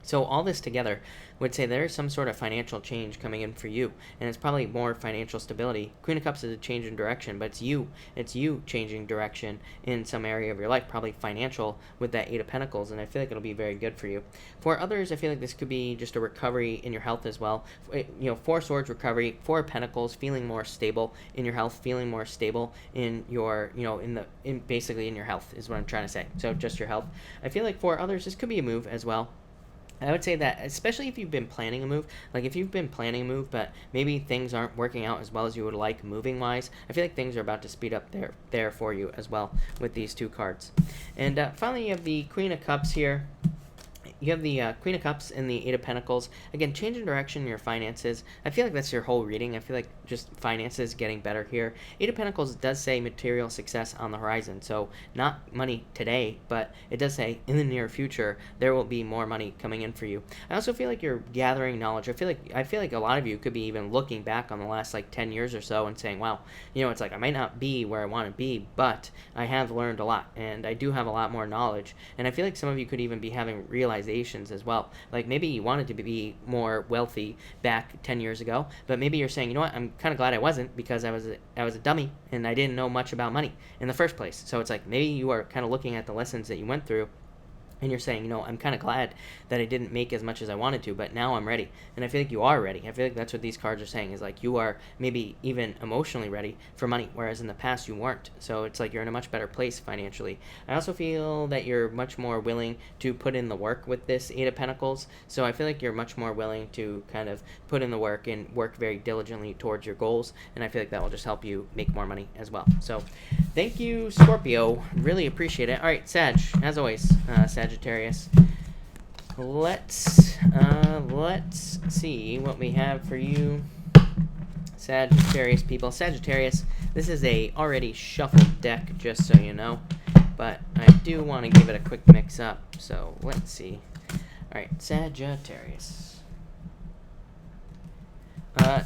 So all this together would say there's some sort of financial change coming in for you, and it's probably more financial stability. Queen of Cups is a change in direction, but it's you changing direction in some area of your life, probably financial with that Eight of Pentacles, and I feel like it'll be very good for you. For others, I feel like this could be just a recovery in your health as well. Four of Swords recovery, Four of Pentacles, feeling more stable in your health, feeling more stable in your, basically in your health is what I'm trying to say. So just your health. I feel like for others, this could be a move as well. I would say that, especially if you've been planning a move, like if you've been planning a move, but maybe things aren't working out as well as you would like moving-wise, I feel like things are about to speed up there for you as well with these two cards. And finally, you have the Queen of Cups here. You have the Queen of Cups and the Eight of Pentacles. Again, change in direction in your finances. I feel like that's your whole reading. I feel like just finances getting better here. Eight of Pentacles does say material success on the horizon. So not money today, but it does say in the near future, there will be more money coming in for you. I also feel like you're gathering knowledge. I feel like a lot of you could be even looking back on the last like 10 years or so and saying, wow, it's like I might not be where I want to be, but I have learned a lot and I do have a lot more knowledge. And I feel like some of you could even be having realizations as well. Like maybe you wanted to be more wealthy back 10 years ago, but maybe you're saying, I'm kind of glad I wasn't, because I was a dummy and I didn't know much about money in the first place. So it's like maybe you are kind of looking at the lessons that you went through and you're saying, I'm kind of glad that I didn't make as much as I wanted to, but now I'm ready. And I feel like you are ready. I feel like that's what these cards are saying, is like you are maybe even emotionally ready for money, whereas in the past you weren't. So it's like you're in a much better place financially. I also feel that you're much more willing to put in the work with this Eight of Pentacles. So I feel like you're much more willing to kind of put in the work and work very diligently towards your goals. And I feel like that will just help you make more money as well. So thank you, Scorpio. Really appreciate it. All right, Sag, as always, Sagittarius. Let's see what we have for you, Sagittarius people. Sagittarius, this is a already shuffled deck, just so you know, but I do want to give it a quick mix up. So let's see. All right, Sagittarius.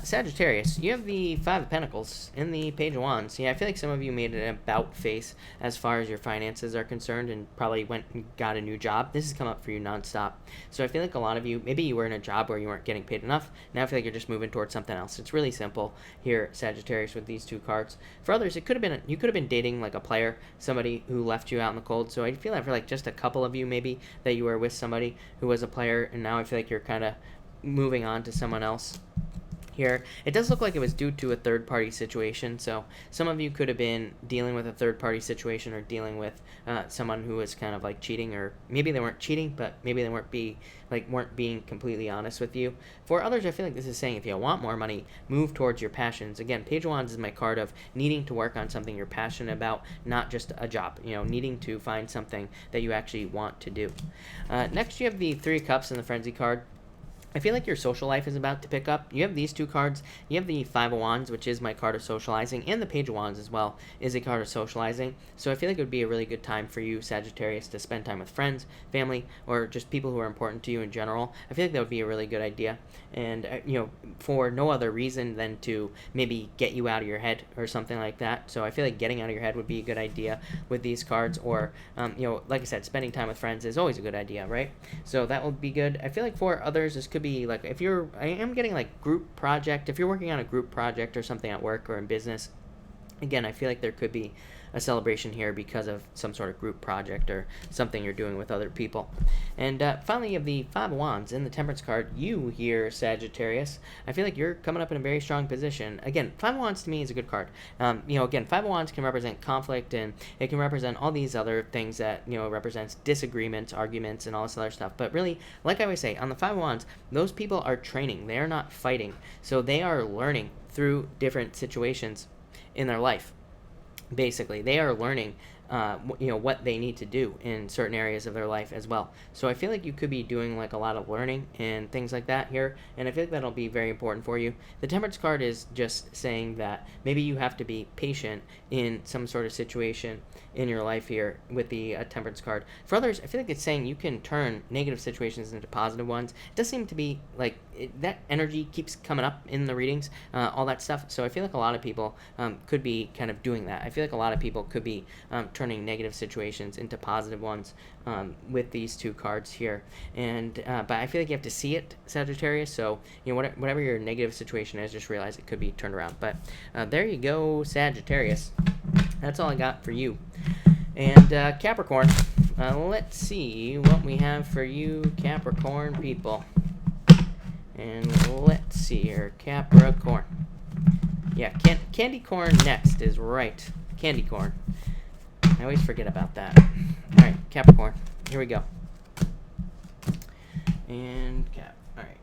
Sagittarius, you have the Five of Pentacles and the Page of Wands. Yeah, I feel like some of you made an about face as far as your finances are concerned and probably went and got a new job. This has come up for you nonstop. So I feel like a lot of you, maybe you were in a job where you weren't getting paid enough. Now I feel like you're just moving towards something else. It's really simple here, Sagittarius, with these two cards. For others, you could have been dating like a player, somebody who left you out in the cold. So I feel like for like just a couple of you maybe that you were with somebody who was a player, and now I feel like you're kind of moving on to someone else. Here, it does look like it was due to a third-party situation, so some of you could have been dealing with a third-party situation or dealing with someone who was kind of like cheating, or maybe they weren't cheating, but maybe they weren't being completely honest with you. For others, I feel like this is saying if you want more money, move towards your passions. Again, Page of Wands is my card of needing to work on something you're passionate about, not just a job, needing to find something that you actually want to do. Next, you have the Three of Cups and the Frenzy card. I feel like your social life is about to pick up. You have these two cards. You have the Five of Wands, which is my card of socializing, and the Page of Wands as well is a card of socializing. So I feel like it would be a really good time for you, Sagittarius, to spend time with friends, family, or just people who are important to you in general. I feel like that would be a really good idea. And, for no other reason than to maybe get you out of your head or something like that. So I feel like getting out of your head would be a good idea with these cards. Or, like I said, spending time with friends is always a good idea, right? So that would be good. I feel like for others, this could be like I am getting like group project. If you're working on a group project or something at work or in business, again, I feel like there could be a celebration here because of some sort of group project or something you're doing with other people. And finally, you have the Five of Wands in the Temperance card. You here, Sagittarius, I feel like you're coming up in a very strong position. Again, Five of Wands to me is a good card. Again, Five of Wands can represent conflict, and it can represent all these other things that, represents disagreements, arguments, and all this other stuff. But really, like I always say, on the Five of Wands, those people are training. They are not fighting. So they are learning through different situations in their life. Basically, they are learning what they need to do in certain areas of their life as well. So I feel like you could be doing like a lot of learning and things like that here, and I feel like that'll be very important for you. The Temperance card is just saying that maybe you have to be patient in some sort of situation in your life here with the Temperance card. For others, I feel like it's saying you can turn negative situations into positive ones. It does seem to be like that energy keeps coming up in the readings, all that stuff. So I feel like a lot of people could be kind of doing that. I feel like a lot of people could be turning negative situations into positive ones with these two cards here. And but I feel like you have to see it, Sagittarius. So whatever your negative situation is, just realize it could be turned around. But there you go, Sagittarius. That's all I got for you. And Capricorn, let's see what we have for you, Capricorn people. And let's see here, Capricorn. Yeah, candy corn next is right. Candy corn. I always forget about that. All right, Capricorn. Here we go. And all right.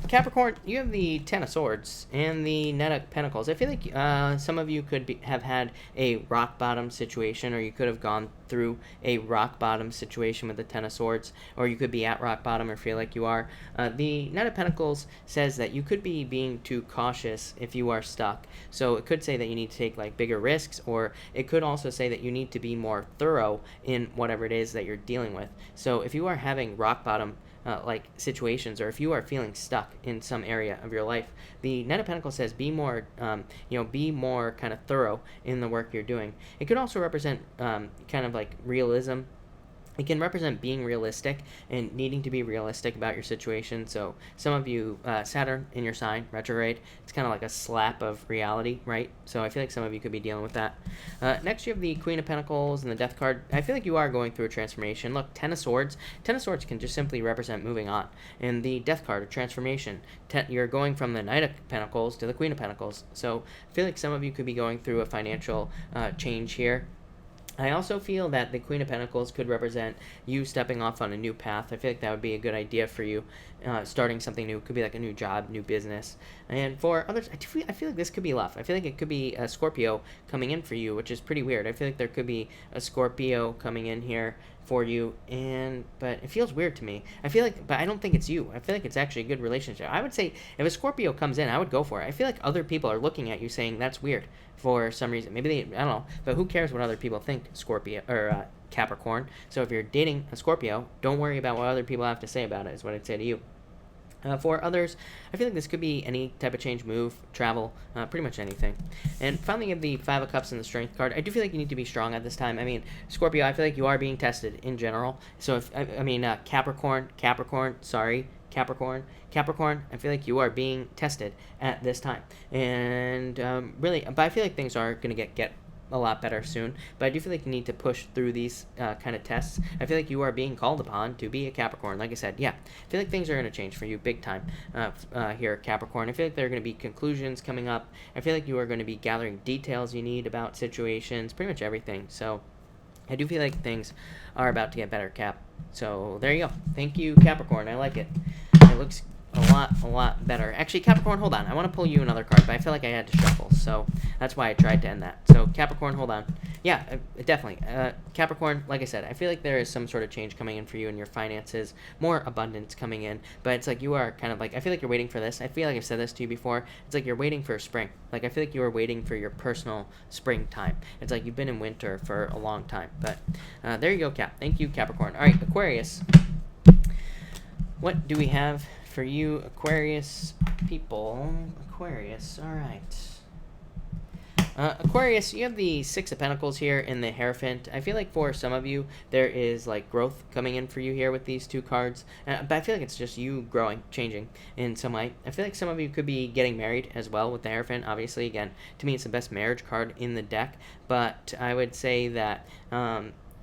Capricorn, you have the Ten of Swords and the Knight of Pentacles. I feel like some of you could have had a rock bottom situation, or you could have gone through a rock bottom situation with the Ten of Swords, or you could be at rock bottom or feel like you are. The Knight of Pentacles says that you could be being too cautious if you are stuck. So it could say that you need to take like bigger risks, or it could also say that you need to be more thorough in whatever it is that you're dealing with. So if you are having rock bottom like situations, or if you are feeling stuck in some area of your life, the Knight of Pentacles says be more be more kind of thorough in the work you're doing. It could also represent kind of like realism. It can represent being realistic and needing to be realistic about your situation. So some of you, Saturn in your sign, retrograde, it's kind of like a slap of reality, right? So I feel like some of you could be dealing with that. Next, you have the Queen of Pentacles and the Death card. I feel like you are going through a transformation. Look, Ten of Swords. Ten of Swords can just simply represent moving on. And the Death card, a transformation. You're going from the Knight of Pentacles to the Queen of Pentacles. So I feel like some of you could be going through a financial change here. I also feel that the Queen of Pentacles could represent you stepping off on a new path. I feel like that would be a good idea for you, starting something new. It could be like a new job, new business. And for others, I feel like this could be love. I feel like it could be a Scorpio coming in for you, which is pretty weird. I feel like there could be a Scorpio coming in here for you, but it feels weird to me. But I don't think it's you. I feel like it's actually a good relationship. I would say if a Scorpio comes in, I would go for it. I feel like other people are looking at you saying that's weird for some reason. Maybe I don't know, but who cares what other people think, Scorpio or Capricorn. So if you're dating a Scorpio, don't worry about what other people have to say about it, is what I'd say to you. For others, I feel like this could be any type of change, move, travel, pretty much anything. And finally, you have the Five of Cups and the Strength card. I do feel like you need to be strong at this time. I mean, Scorpio, I feel like you are being tested in general. So if Capricorn, I feel like you are being tested at this time. And really, but I feel like things are going to get a lot better soon, but I do feel like you need to push through these kind of tests. I feel like you are being called upon to be a Capricorn. Like I said, yeah, I feel like things are going to change for you big time here, Capricorn. I feel like there are going to be conclusions coming up. I feel like you are going to be gathering details you need about situations, pretty much everything. So I do feel like things are about to get better, Cap. So there you go. Thank you, Capricorn. I like it. It looks a lot better. Actually, Capricorn, hold on. I want to pull you another card, but I feel like I had to shuffle, so that's why I tried to end that. So, Capricorn, hold on. Yeah, definitely. Capricorn, like I said, I feel like there is some sort of change coming in for you in your finances, more abundance coming in, but it's like you are kind of like, I feel like you're waiting for this. I feel like I've said this to you before. It's like you're waiting for spring. Like, I feel like you are waiting for your personal springtime. It's like you've been in winter for a long time, but there you go, Cap. Thank you, Capricorn. All right, Aquarius. What do we have for you, Aquarius people? Aquarius, all right. Aquarius, you have the Six of Pentacles here in the Hierophant. I feel like for some of you, there is like growth coming in for you here with these two cards. But I feel like it's just you growing, changing in some way. I feel like some of you could be getting married as well with the Hierophant. Obviously, again, to me, it's the best marriage card in the deck. But I would say that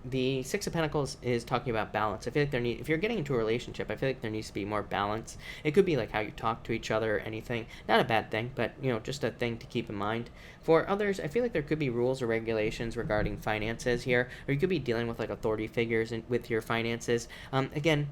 the Six of Pentacles is talking about balance. I feel like if you're getting into a relationship, I feel like there needs to be more balance. It could be like how you talk to each other or anything. Not a bad thing, but just a thing to keep in mind. For others, I feel like there could be rules or regulations regarding finances here, or you could be dealing with like authority figures with your finances. Again,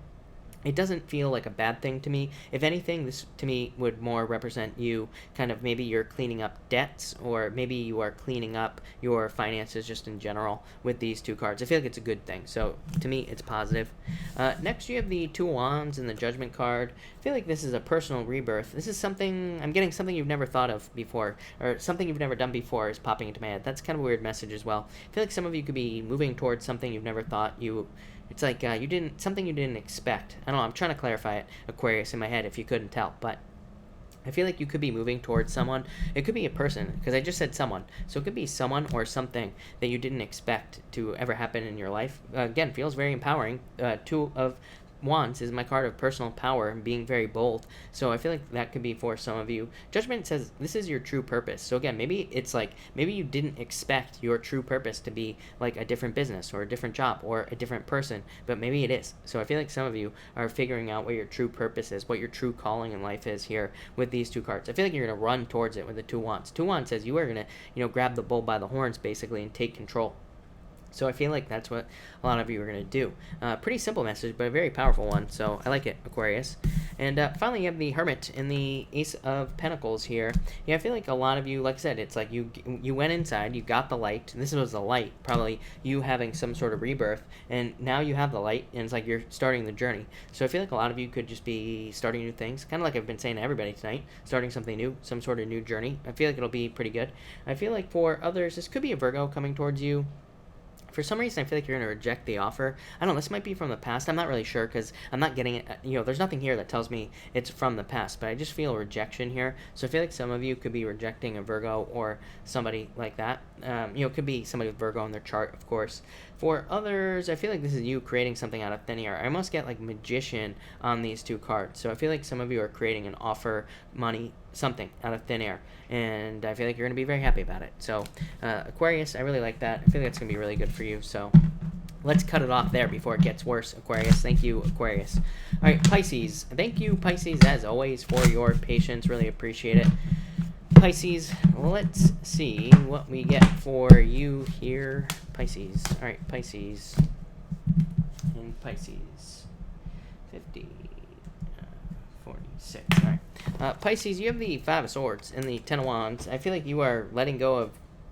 it doesn't feel like a bad thing to me. If anything, this to me would more represent you kind of maybe you're cleaning up debts, or maybe you are cleaning up your finances just in general with these two cards. I feel like it's a good thing. So to me, it's positive. Next, you have the Two of Wands and the Judgment card. I feel like this is a personal rebirth. This is something, I'm getting something you've never thought of before, or something you've never done before is popping into my head. That's kind of a weird message as well. I feel like some of you could be moving towards something you've never thought you... It's like something you didn't expect. I don't know, I'm trying to clarify it, Aquarius, in my head if you couldn't tell, but I feel like you could be moving towards someone. It could be a person, because I just said someone. So it could be someone or something that you didn't expect to ever happen in your life. Again, feels very empowering. Two of Wands is my card of personal power and being very bold. So I feel like that could be for some of you. Judgment says this is your true purpose. So again, maybe it's like, maybe you didn't expect your true purpose to be like a different business or a different job or a different person, but maybe it is. So I feel like some of you are figuring out what your true purpose is, what your true calling in life is here with these two cards. I feel like you're going to run towards it with the Two Wands. Two Wands says you are going to, grab the bull by the horns basically and take control. So I feel like that's what a lot of you are going to do. Pretty simple message, but a very powerful one. So I like it, Aquarius. And finally, you have the Hermit and the Ace of Pentacles here. Yeah, I feel like a lot of you, like I said, it's like you went inside, you got the light. And this was the light, probably you having some sort of rebirth. And now you have the light, and it's like you're starting the journey. So I feel like a lot of you could just be starting new things. Kind of like I've been saying to everybody tonight, starting something new, some sort of new journey. I feel like it'll be pretty good. I feel like for others, this could be a Virgo coming towards you. For some reason, I feel like you're going to reject the offer. I don't know, this might be from the past. I'm not really sure because I'm not getting it. There's nothing here that tells me it's from the past, but I just feel rejection here. So I feel like some of you could be rejecting a Virgo or somebody like that. It could be somebody with Virgo in their chart, of course. For others, I feel like this is you creating something out of thin air. I almost get like Magician on these two cards. So I feel like some of you are creating an offer, money, something out of thin air, and I feel like you're going to be very happy about it. So Aquarius, I really like that. I feel like that's going to be really good for you. So let's cut it off there before it gets worse, Aquarius. Thank you, Aquarius. All right, Pisces. Thank you, Pisces, as always, for your patience. Really appreciate it. Pisces, let's see what we get for you here. Pisces. All right, Pisces. And Pisces. 50. 46. All right. Pisces, you have the Five of Swords and the Ten of Wands. I feel like you are letting go of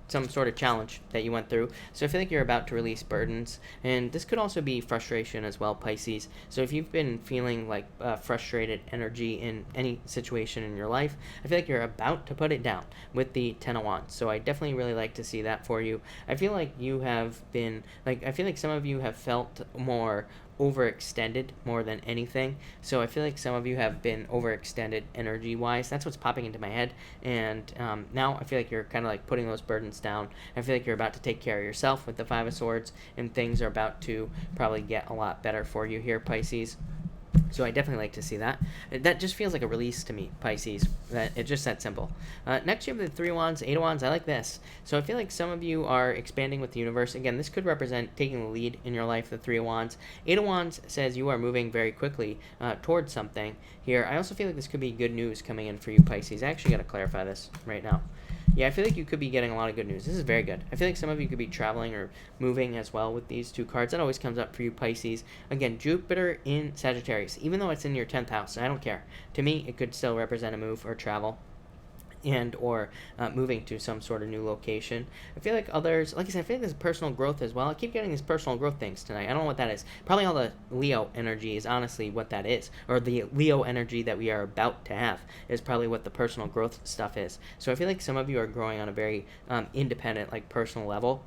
some sort of challenge that you went through. So I feel like you're about to release burdens. And this could also be frustration as well, Pisces. So if you've been feeling like frustrated energy in any situation in your life, I feel like you're about to put it down with the Ten of Wands. So I definitely really like to see that for you. I feel like you have been, I feel like some of you have felt more overextended more than anything. So I feel like some of you have been overextended energy wise. That's what's popping into my head. And now I feel like you're kind of like putting those burdens down. I feel like you're about to take care of yourself with the Five of Swords, and things are about to probably get a lot better for you here, Pisces. So I definitely like to see that. That just feels like a release to me, Pisces. It's just that simple. Next, you have the Three of Wands, Eight of Wands. I like this. So I feel like some of you are expanding with the universe. Again, this could represent taking the lead in your life, the Three of Wands. Eight of Wands says you are moving very quickly towards something here. I also feel like this could be good news coming in for you, Pisces. I actually got to clarify this right now. Yeah, I feel like you could be getting a lot of good news. This is very good. I feel like some of you could be traveling or moving as well with these two cards. That always comes up for you, Pisces. Again, Jupiter in Sagittarius. Even though it's in your 10th house, I don't care. To me, it could still represent a move or travel, and or moving to some sort of new location. I feel like others, like I said, I feel like there's personal growth as well. I keep getting these personal growth things tonight. I don't know what that is. Probably all the Leo energy is honestly what that is, or the Leo energy that we are about to have is probably what the personal growth stuff is. So I feel like some of you are growing on a very independent, like personal level.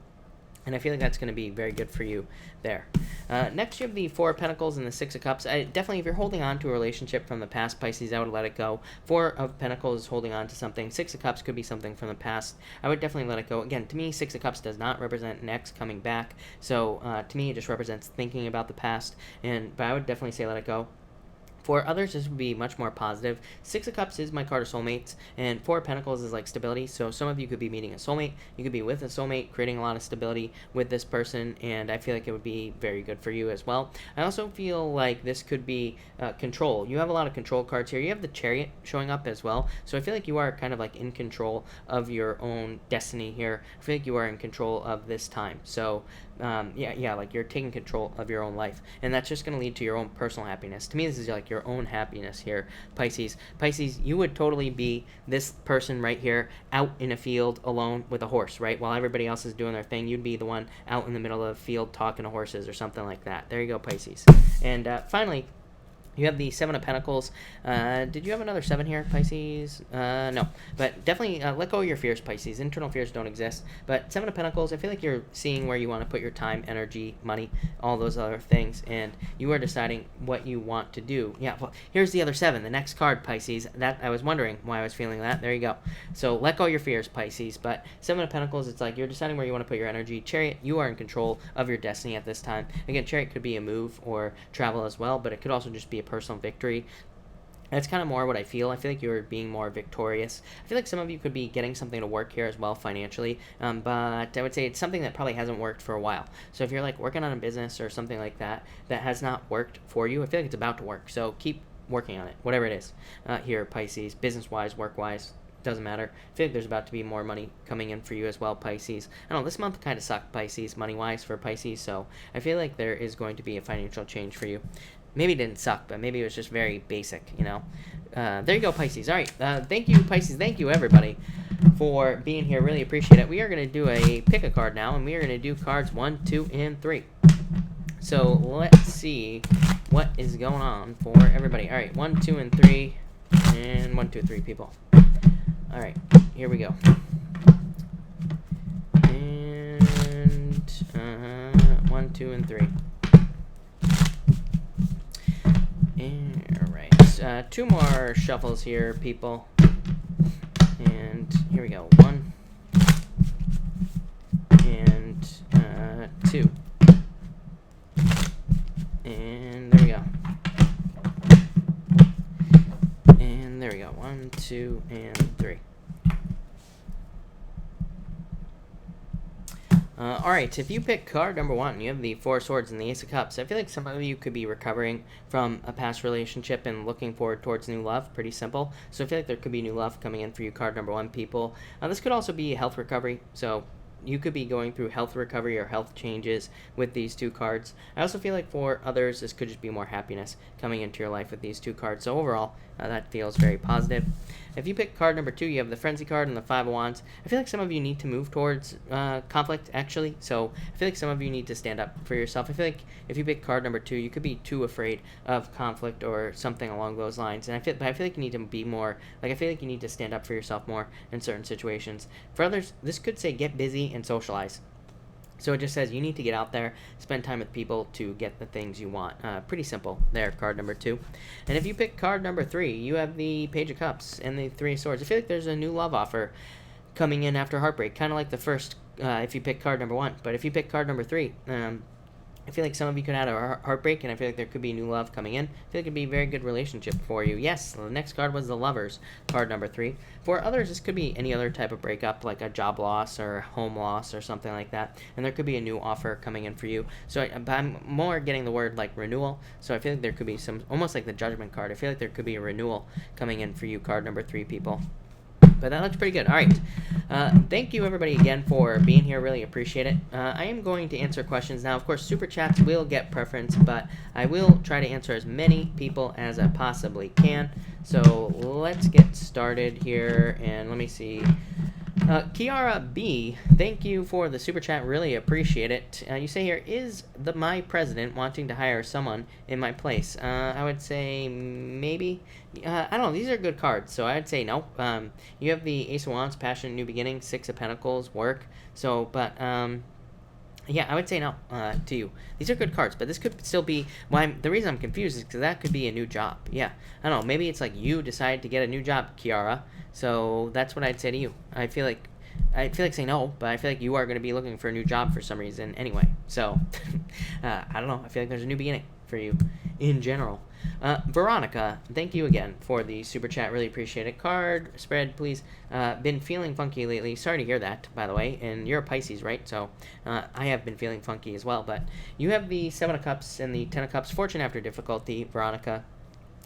And I feel like that's going to be very good for you there. Next, you have the Four of Pentacles and the Six of Cups. Definitely, if you're holding on to a relationship from the past, Pisces, I would let it go. Four of Pentacles is holding on to something. Six of Cups could be something from the past. I would definitely let it go. Again, to me, Six of Cups does not represent an ex coming back. So, to me, it just represents thinking about the past. But I would definitely say let it go. For others, this would be much more positive. Six of Cups is my card of soulmates, and Four of Pentacles is like stability. So some of you could be meeting a soulmate. You could be with a soulmate, creating a lot of stability with this person, and I feel like it would be very good for you as well. I also feel like this could be control. You have a lot of control cards here. You have the Chariot showing up as well. So I feel like you are kind of like in control of your own destiny here. I feel like you are in control of this time. So yeah, like you're taking control of your own life, and that's just going to lead to your own personal happiness. To me, this is like your own happiness here, Pisces. Pisces, you would totally be this person right here out in a field alone with a horse, right? While everybody else is doing their thing, you'd be the one out in the middle of the field talking to horses or something like that. There you go, Pisces. And finally, you have the Seven of Pentacles. Did you have another 7 here, Pisces? No. But definitely let go of your fears, Pisces. Internal fears don't exist. But Seven of Pentacles, I feel like you're seeing where you want to put your time, energy, money, all those other things. And you are deciding what you want to do. Yeah, well, here's the other 7, the next card, Pisces. That I was wondering why I was feeling that. There you go. So let go of your fears, Pisces. But Seven of Pentacles, it's like you're deciding where you want to put your energy. Chariot, you are in control of your destiny at this time. Again, Chariot could be a move or travel as well, but it could also just be a personal victory. That's kind of more what I feel. I feel like you're being more victorious. I feel like some of you could be getting something to work here as well financially, but I would say it's something that probably hasn't worked for a while. So if you're like working on a business or something like that that has not worked for you, I feel like it's about to work. So keep working on it, whatever it is here, Pisces, business-wise, work-wise. Doesn't matter. I feel like there's about to be more money coming in for you as well, Pisces. I don't know, this month kind of sucked, Pisces, money-wise for Pisces, so I feel like there is going to be a financial change for you. Maybe it didn't suck, but maybe it was just very basic, you know. There you go, Pisces. All right, thank you, Pisces. Thank you, everybody, for being here. Really appreciate it. We are going to do a pick a card now, and we are going to do cards 1, 2, and 3. So let's see what is going on for everybody. All right, 1, 2, and 3, and 1, 2, 3 people. All right, here we go. And 1, 2, and 3. Alright, 2 more shuffles here, people. And here we go. 1 and 2. And there we go. And there we go. 1, 2, and 3. Alright, if you pick card number 1, you have the 4 of Swords and the Ace of Cups. I feel like some of you could be recovering from a past relationship and looking forward towards new love. Pretty simple. So I feel like there could be new love coming in for you, card number 1, people. This could also be health recovery. So you could be going through health recovery or health changes with these 2 cards. I also feel like for others, this could just be more happiness coming into your life with these 2 cards. So overall, that feels very positive. If you pick card number 2, you have the Frenzy card and the 5 of Wands. I feel like some of you need to move towards conflict, actually. So I feel like some of you need to stand up for yourself. I feel like if you pick card number 2, you could be too afraid of conflict or something along those lines. And I feel like you need to be more, like I feel like you need to stand up for yourself more in certain situations. For others, this could say get busy and socialize. So it just says you need to get out there, spend time with people to get the things you want. Pretty simple there, card number 2. And if you pick card number 3, you have the Page of Cups and the 3 of Swords. I feel like there's a new love offer coming in after heartbreak, kind of like the first if you pick card number 1. But if you pick card number 3, I feel like some of you could have a heartbreak, and I feel like there could be new love coming in. I feel like it could be a very good relationship for you. Yes, the next card was the Lovers, card number 3. For others, this could be any other type of breakup, like a job loss or home loss or something like that. And there could be a new offer coming in for you. So I'm more getting the word like renewal. So I feel like there could be some, almost like the Judgment card. I feel like there could be a renewal coming in for you, card number 3, people. But that looks pretty good. All right. Thank you, everybody, again, for being here. Really appreciate it. I am going to answer questions now. Of course, Super Chats will get preference, but I will try to answer as many people as I possibly can. So let's get started here, and let me see. Kiara B, thank you for the Super Chat. Really appreciate it. You say here, is my president wanting to hire someone in my place? I would say maybe. I don't know. These are good cards, so I would say no. You have the Ace of Wands, Passion, New Beginning, 6 of Pentacles, Work. So, but Yeah, I would say no to you. These are good cards, but this could still be. The reason I'm confused is because that could be a new job. Yeah, I don't know. Maybe it's like you decide to get a new job, Kiara. So that's what I'd say to you. I feel like saying no, but I feel like you are going to be looking for a new job for some reason anyway. So I don't know. I feel like there's a new beginning for you in general. Veronica, thank you again for the super chat. Really appreciate it. Card spread, please. Been feeling funky lately. Sorry to hear that, by the way. And you're a Pisces, right? So I have been feeling funky as well. But you have the 7 of Cups and the 10 of Cups. Fortune after difficulty, Veronica.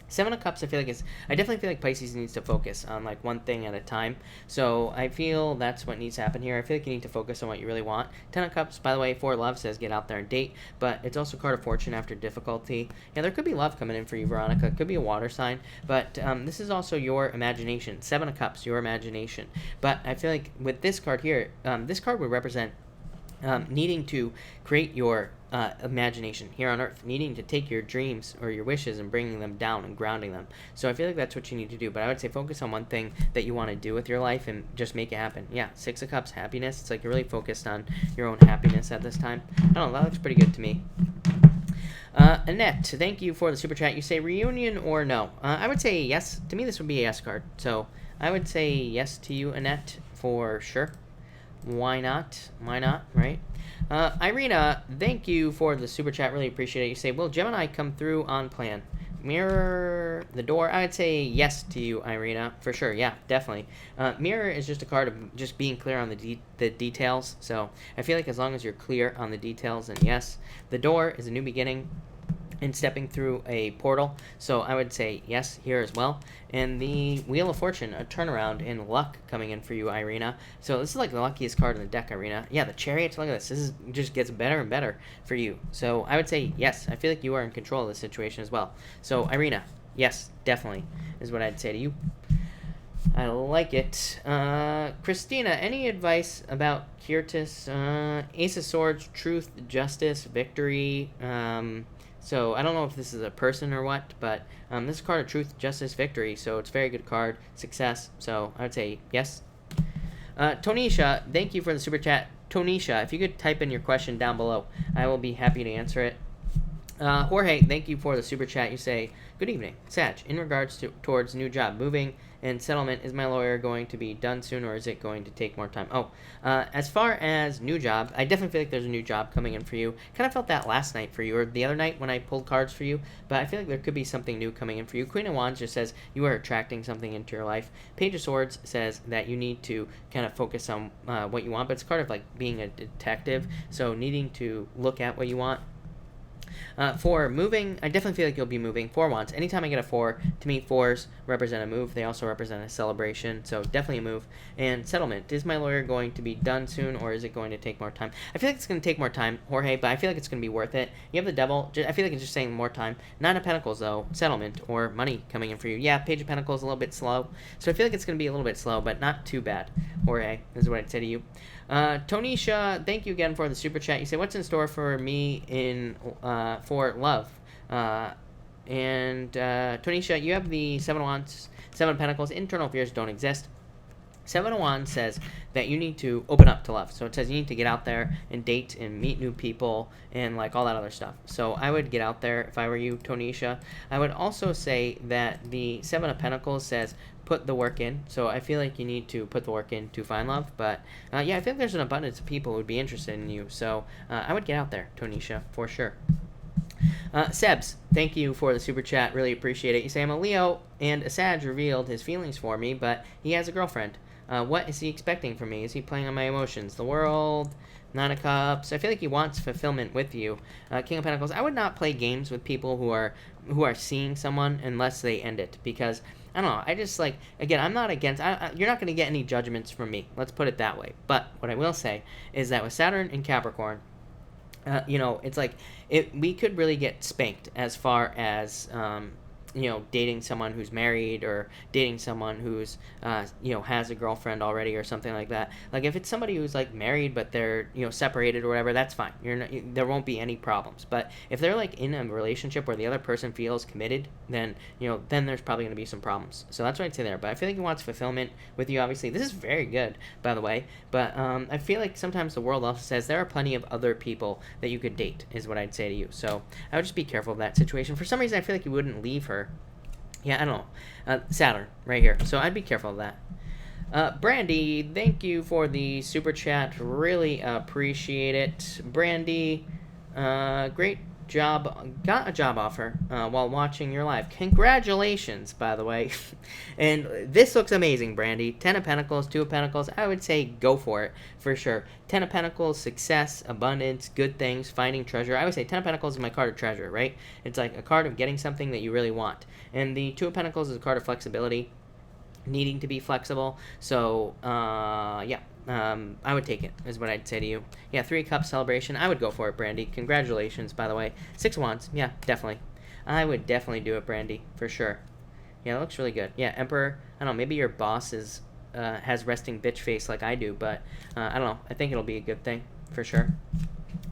7 of Cups, I definitely feel like Pisces needs to focus on, like, one thing at a time. So I feel that's what needs to happen here. I feel like you need to focus on what you really want. 10 of Cups, by the way, for love says get out there and date, but it's also card of fortune after difficulty. Yeah, there could be love coming in for you, Veronica. It could be a water sign, but this is also your imagination. 7 of Cups, your imagination. But I feel like with this card here, this card would represent needing to create your imagination here on Earth, needing to take your dreams or your wishes and bringing them down and grounding them. So I feel like that's what you need to do. But I would say focus on one thing that you want to do with your life and just make it happen. Yeah, 6 of Cups, happiness. It's like you're really focused on your own happiness at this time. I don't know, that looks pretty good to me. Annette, thank you for the super chat. You say reunion or no? I would say yes. To me, this would be a yes card. So I would say yes to you, Annette, for sure. Why not? Why not, right? Irina, thank you for the super chat. Really appreciate it. You say, will Gemini come through on plan? Mirror the door. I would say yes to you, Irina, for sure. Yeah, definitely. Mirror is just a card of just being clear on the details. So I feel like as long as you're clear on the details, then yes. The door is a new beginning and stepping through a portal. So I would say yes here as well. And the Wheel of Fortune, a turnaround in luck coming in for you, Irina. So this is like the luckiest card in the deck, Irina. Yeah, the Chariot, look at this. This just gets better and better for you. So I would say yes. I feel like you are in control of the situation as well. So Irina, yes, definitely is what I'd say to you. I like it. Christina, any advice about Kirtis? Ace of Swords, truth, justice, victory. So I don't know if this is a person or what, but this is a card of truth, justice, victory. So it's a very good card, success. So I would say yes. Tonisha, thank you for the super chat. Tonisha, if you could type in your question down below, I will be happy to answer it. Jorge, thank you for the super chat. You say, good evening, Sag. In regards towards new job, moving and settlement, is my lawyer going to be done soon, or is it going to take more time? As far as new job, I definitely feel like there's a new job coming in for you. Kind of felt that last night for you, or the other night when I pulled cards for you, but I feel like there could be something new coming in for you. Queen of Wands just says you are attracting something into your life. Page of Swords says that you need to kind of focus on what you want, but it's kind of like being a detective, so needing to look at what you want. For moving, I definitely feel like you'll be moving. 4 Wands. Anytime I get a 4, to me, 4s represent a move. They also represent a celebration, so definitely a move. And settlement. Is my lawyer going to be done soon, or is it going to take more time? I feel like it's going to take more time, Jorge, but I feel like it's going to be worth it. You have the Devil. I feel like it's just saying more time. 9 of Pentacles, though. Settlement or money coming in for you. Yeah, Page of Pentacles a little bit slow. So I feel like it's going to be a little bit slow, but not too bad. Jorge, is what I'd say to you. Tonisha, thank you again for the super chat. You say, what's in store for me for love? Tonisha, you have the 7 of Wands, 7 of Pentacles. Internal fears don't exist. 7 of Wands says that you need to open up to love. So it says you need to get out there and date and meet new people and like all that other stuff. So I would get out there if I were you, Tonisha. I would also say that the 7 of Pentacles says put the work in. So I feel like you need to put the work in to find love. But yeah, I think there's an abundance of people who would be interested in you. So I would get out there, Tonisha, for sure. Sebs, thank you for the super chat. Really appreciate it. You say, I'm a Leo, and a Sag revealed his feelings for me, but he has a girlfriend. What is he expecting from me? Is he playing on my emotions? The World, 9 of Cups. I feel like he wants fulfillment with you. King of Pentacles. I would not play games with people who are seeing someone unless they end it, because I don't know. I just like, again, I'm not against. You're not going to get any judgments from me. Let's put it that way. But what I will say is that with Saturn and Capricorn, it's like we could really get spanked as far as dating someone who's married or dating someone who's, has a girlfriend already or something like that. Like, if it's somebody who's, like, married but they're, separated or whatever, that's fine. There won't be any problems. But if they're, like, in a relationship where the other person feels committed, then, then there's probably going to be some problems. So that's what I'd say there. But I feel like he wants fulfillment with you, obviously. This is very good, by the way. But I feel like sometimes the world also says there are plenty of other people that you could date, is what I'd say to you. So I would just be careful of that situation. For some reason, I feel like you wouldn't leave her. Yeah, I don't know. Saturn, right here. So I'd be careful of that. Brandy, thank you for the super chat. Really appreciate it. Brandy, great job. Got a job offer while watching your live. Congratulations, by the way. And this looks amazing, Brandy. 10 of Pentacles, 2 of Pentacles. I would say go for it, for sure. 10 of Pentacles, success, abundance, good things, finding treasure. I would say 10 of Pentacles is my card of treasure, right? It's like a card of getting something that you really want. And the 2 of Pentacles is a card of flexibility, needing to be flexible. So, yeah. I would take it, is what I'd say to you. Yeah, 3 Cups celebration. I would go for it, Brandy. Congratulations, by the way. 6 of Wands. Yeah, definitely. I would definitely do it, Brandy, for sure. Yeah, that looks really good. Yeah, Emperor. I don't know, maybe your boss has resting bitch face like I do, but I don't know. I think it'll be a good thing, for sure.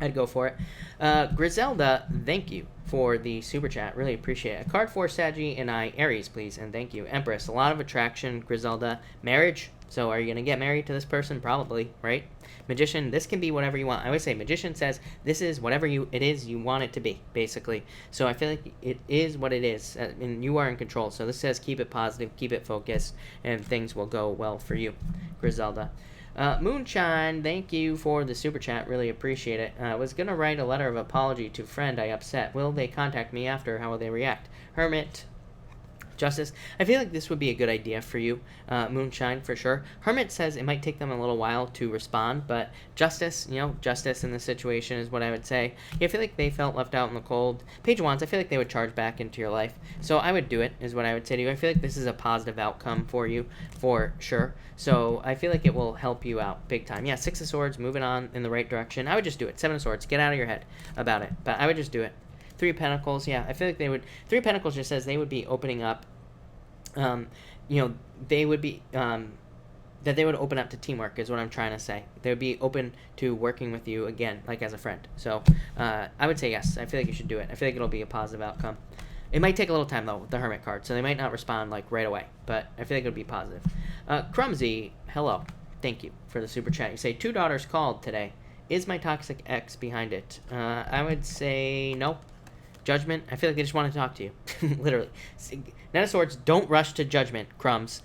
I'd go for it. Griselda, thank you for the super chat. Really appreciate it. A card for Saggy and I, Aries, please, and thank you. Empress, a lot of attraction. Griselda, marriage. So are you going to get married to this person? Probably, right? Magician, this can be whatever you want. I always say Magician says this is whatever it is you want it to be, basically. So I feel like it is what it is, and you are in control. So this says keep it positive, keep it focused, and things will go well for you, Griselda. Moonshine, thank you for the super chat. Really appreciate it. I was going to write a letter of apology to friend I upset. Will they contact me after? How will they react? Hermit. Justice. I feel like this would be a good idea for you, Moonshine, for sure. Hermit says it might take them a little while to respond, but Justice, justice in this situation is what I would say. Yeah, I feel like they felt left out in the cold. Page of Wands, I feel like they would charge back into your life. So I would do it, is what I would say to you. I feel like this is a positive outcome for you, for sure. So I feel like it will help you out big time. Yeah, 6 of Swords, moving on in the right direction. I would just do it. 7 of Swords, get out of your head about it. But I would just do it. 3 of Pentacles, yeah, I feel like they would. 3 of Pentacles just says they would be opening up. They would be, that they would open up to teamwork is what I'm trying to say. They would be open to working with you again, like as a friend. So, I would say yes. I feel like you should do it. I feel like it'll be a positive outcome. It might take a little time, though, with the Hermit card, so they might not respond, like, right away. But I feel like it'll be positive. Crumsy, hello. Thank you for the super chat. You say, 2 daughters called today. Is my toxic ex behind it? I would say no. Judgment, I feel like they just want to talk to you. Literally. Knight of Swords, don't rush to judgment, Crumbs.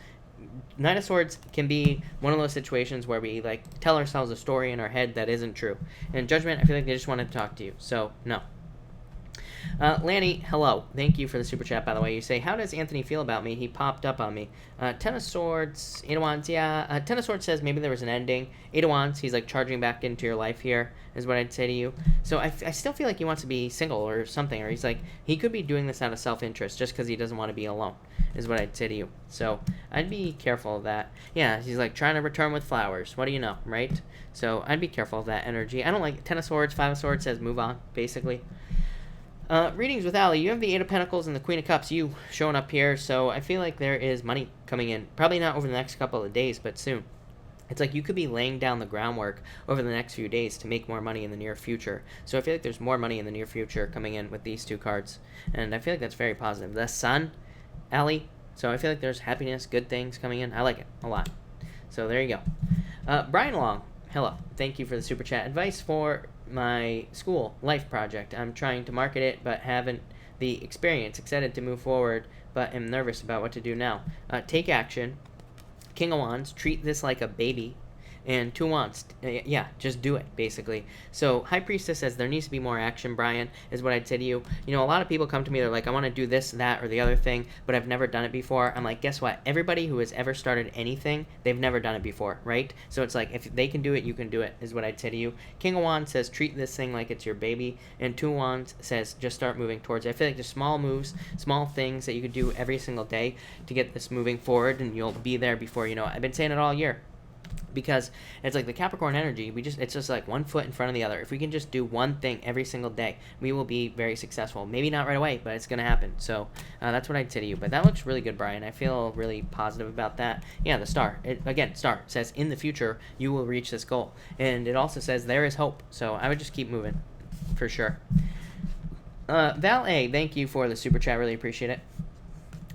Knight of Swords can be one of those situations where we, like, tell ourselves a story in our head that isn't true. And Judgment, I feel like they just wanted to talk to you. So, no. Lanny, hello. Thank you for the super chat, by the way. You say, how does Anthony feel about me? He popped up on me. 10 of Swords, 8 of Wands, yeah. 10 of Swords says maybe there was an ending. 8 of Wands, he's like charging back into your life here, is what I'd say to you. So I still feel like he wants to be single or something, or he's like, he could be doing this out of self-interest just because he doesn't want to be alone, is what I'd say to you. So I'd be careful of that. Yeah, he's like trying to return with flowers. What do you know, right? So I'd be careful of that energy. I don't like 10 of Swords, 5 of Swords says move on, basically. Readings with Ali. You have the 8 of Pentacles and the Queen of Cups, you showing up here, so I feel like there is money coming in. Probably not over the next couple of days, but soon. It's like you could be laying down the groundwork over the next few days to make more money in the near future. So I feel like there's more money in the near future coming in with these 2 cards. And I feel like that's very positive. The Sun, Ali. So I feel like there's happiness, good things coming in. I like it a lot. So there you go. Brian Long. Hello. Thank you for the super chat. Advice for my school life project. I'm trying to market it, but haven't the experience. Excited to move forward, but am nervous about what to do now. Take action. King of Wands. Treat this like a baby. And 2 Wands. Yeah, just do it, basically. So High Priestess says there needs to be more action, Brian, is what I'd say to you. You know, a lot of people come to me, they're like, I want to do this, that, or the other thing, but I've never done it before. I'm like, guess what? Everybody who has ever started anything, they've never done it before, right? So it's like, if they can do it, you can do it, is what I'd say to you. King of Wands says treat this thing like it's your baby. And 2 Wands says just start moving towards it. I feel like just small moves, small things that you could do every single day to get this moving forward, and you'll be there before you know it. I've been saying it all year. because it's like the Capricorn energy, it's just like one foot in front of the other. If we can just do one thing every single day, we will be very successful. Maybe not right away, but it's going to happen. So that's what I'd say to you. But that looks really good, Brian. I feel really positive about that. Yeah, the star. Star says in the future you will reach this goal. And it also says there is hope. So I would just keep moving for sure. Val A, thank you for the super chat. Really appreciate it.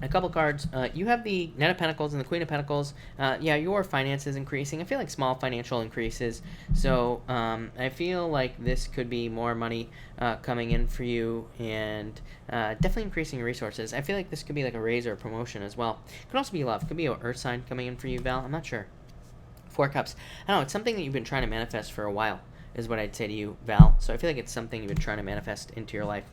A couple cards. You have the Knight of Pentacles and the Queen of Pentacles. Yeah, your finance is increasing. I feel like small financial increases. So I feel like this could be more money coming in for you, and definitely increasing resources. I feel like this could be like a raise or a promotion as well. Could also be love. Could be an Earth sign coming in for you, Val. I'm not sure. Four of Cups. I don't know. It's something that you've been trying to manifest for a while, is what I'd say to you, Val. So I feel like it's something you've been trying to manifest into your life.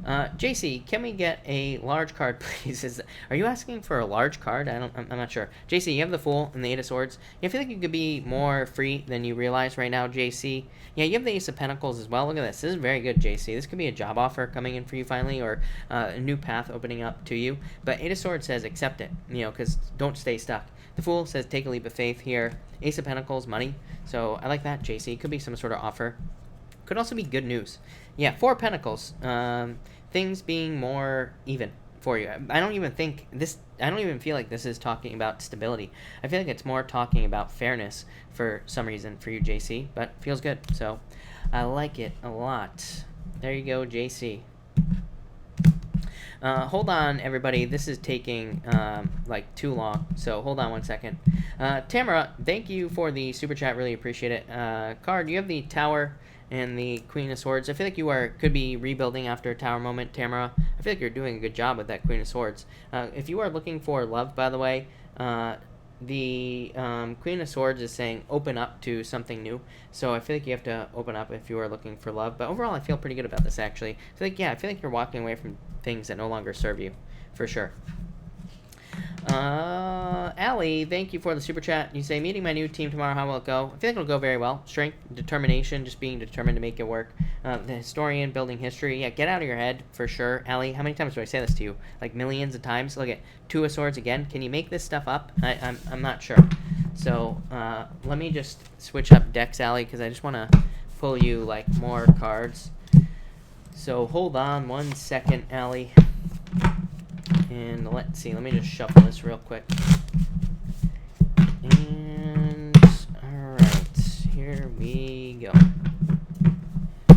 JC, can we get a large card, please? Are you asking for a large card? I'm not sure. JC, you have the Fool and the Eight of Swords. Yeah, I feel like you could be more free than you realize right now, JC. Yeah, you have the Ace of Pentacles as well. Look at this. This is very good, JC. This could be a job offer coming in for you finally, or a new path opening up to you. But Eight of Swords says accept it, because don't stay stuck. The Fool says take a leap of faith here. Ace of Pentacles, money. So I like that, JC. Could be some sort of offer. Could also be good news. Yeah, Four of Pentacles. Things being more even for you. I don't even feel like this is talking about stability. I feel like it's more talking about fairness for some reason for you, JC. But feels good. So I like it a lot. There you go, JC. Hold on, everybody. This is taking like too long, so hold on one second. Tamara, thank you for the super chat. Really appreciate it. Card, you have the Tower and the Queen of Swords. I feel like could be rebuilding after a Tower moment, Tamara. I feel like you're doing a good job with that Queen of Swords. If you are looking for love, by the way, the Queen of Swords is saying open up to something new. So I feel like you have to open up if you are looking for love. But overall, I feel pretty good about this, actually. I feel like you're walking away from things that no longer serve you, for sure. Allie, thank you for the super chat. You say, meeting my new team tomorrow, how will it go? I feel like it'll go very well. Strength, determination, just being determined to make it work. The historian, building history. Yeah, get out of your head, for sure. Allie, how many times do I say this to you? Like millions of times? Look at Two of Swords again. Can you make this stuff up? I'm not sure. So, let me just switch up decks, Allie, because I just want to pull you, like, more cards. So, hold on one second, Allie. And let's see, let me just shuffle this real quick. And, alright, here we go.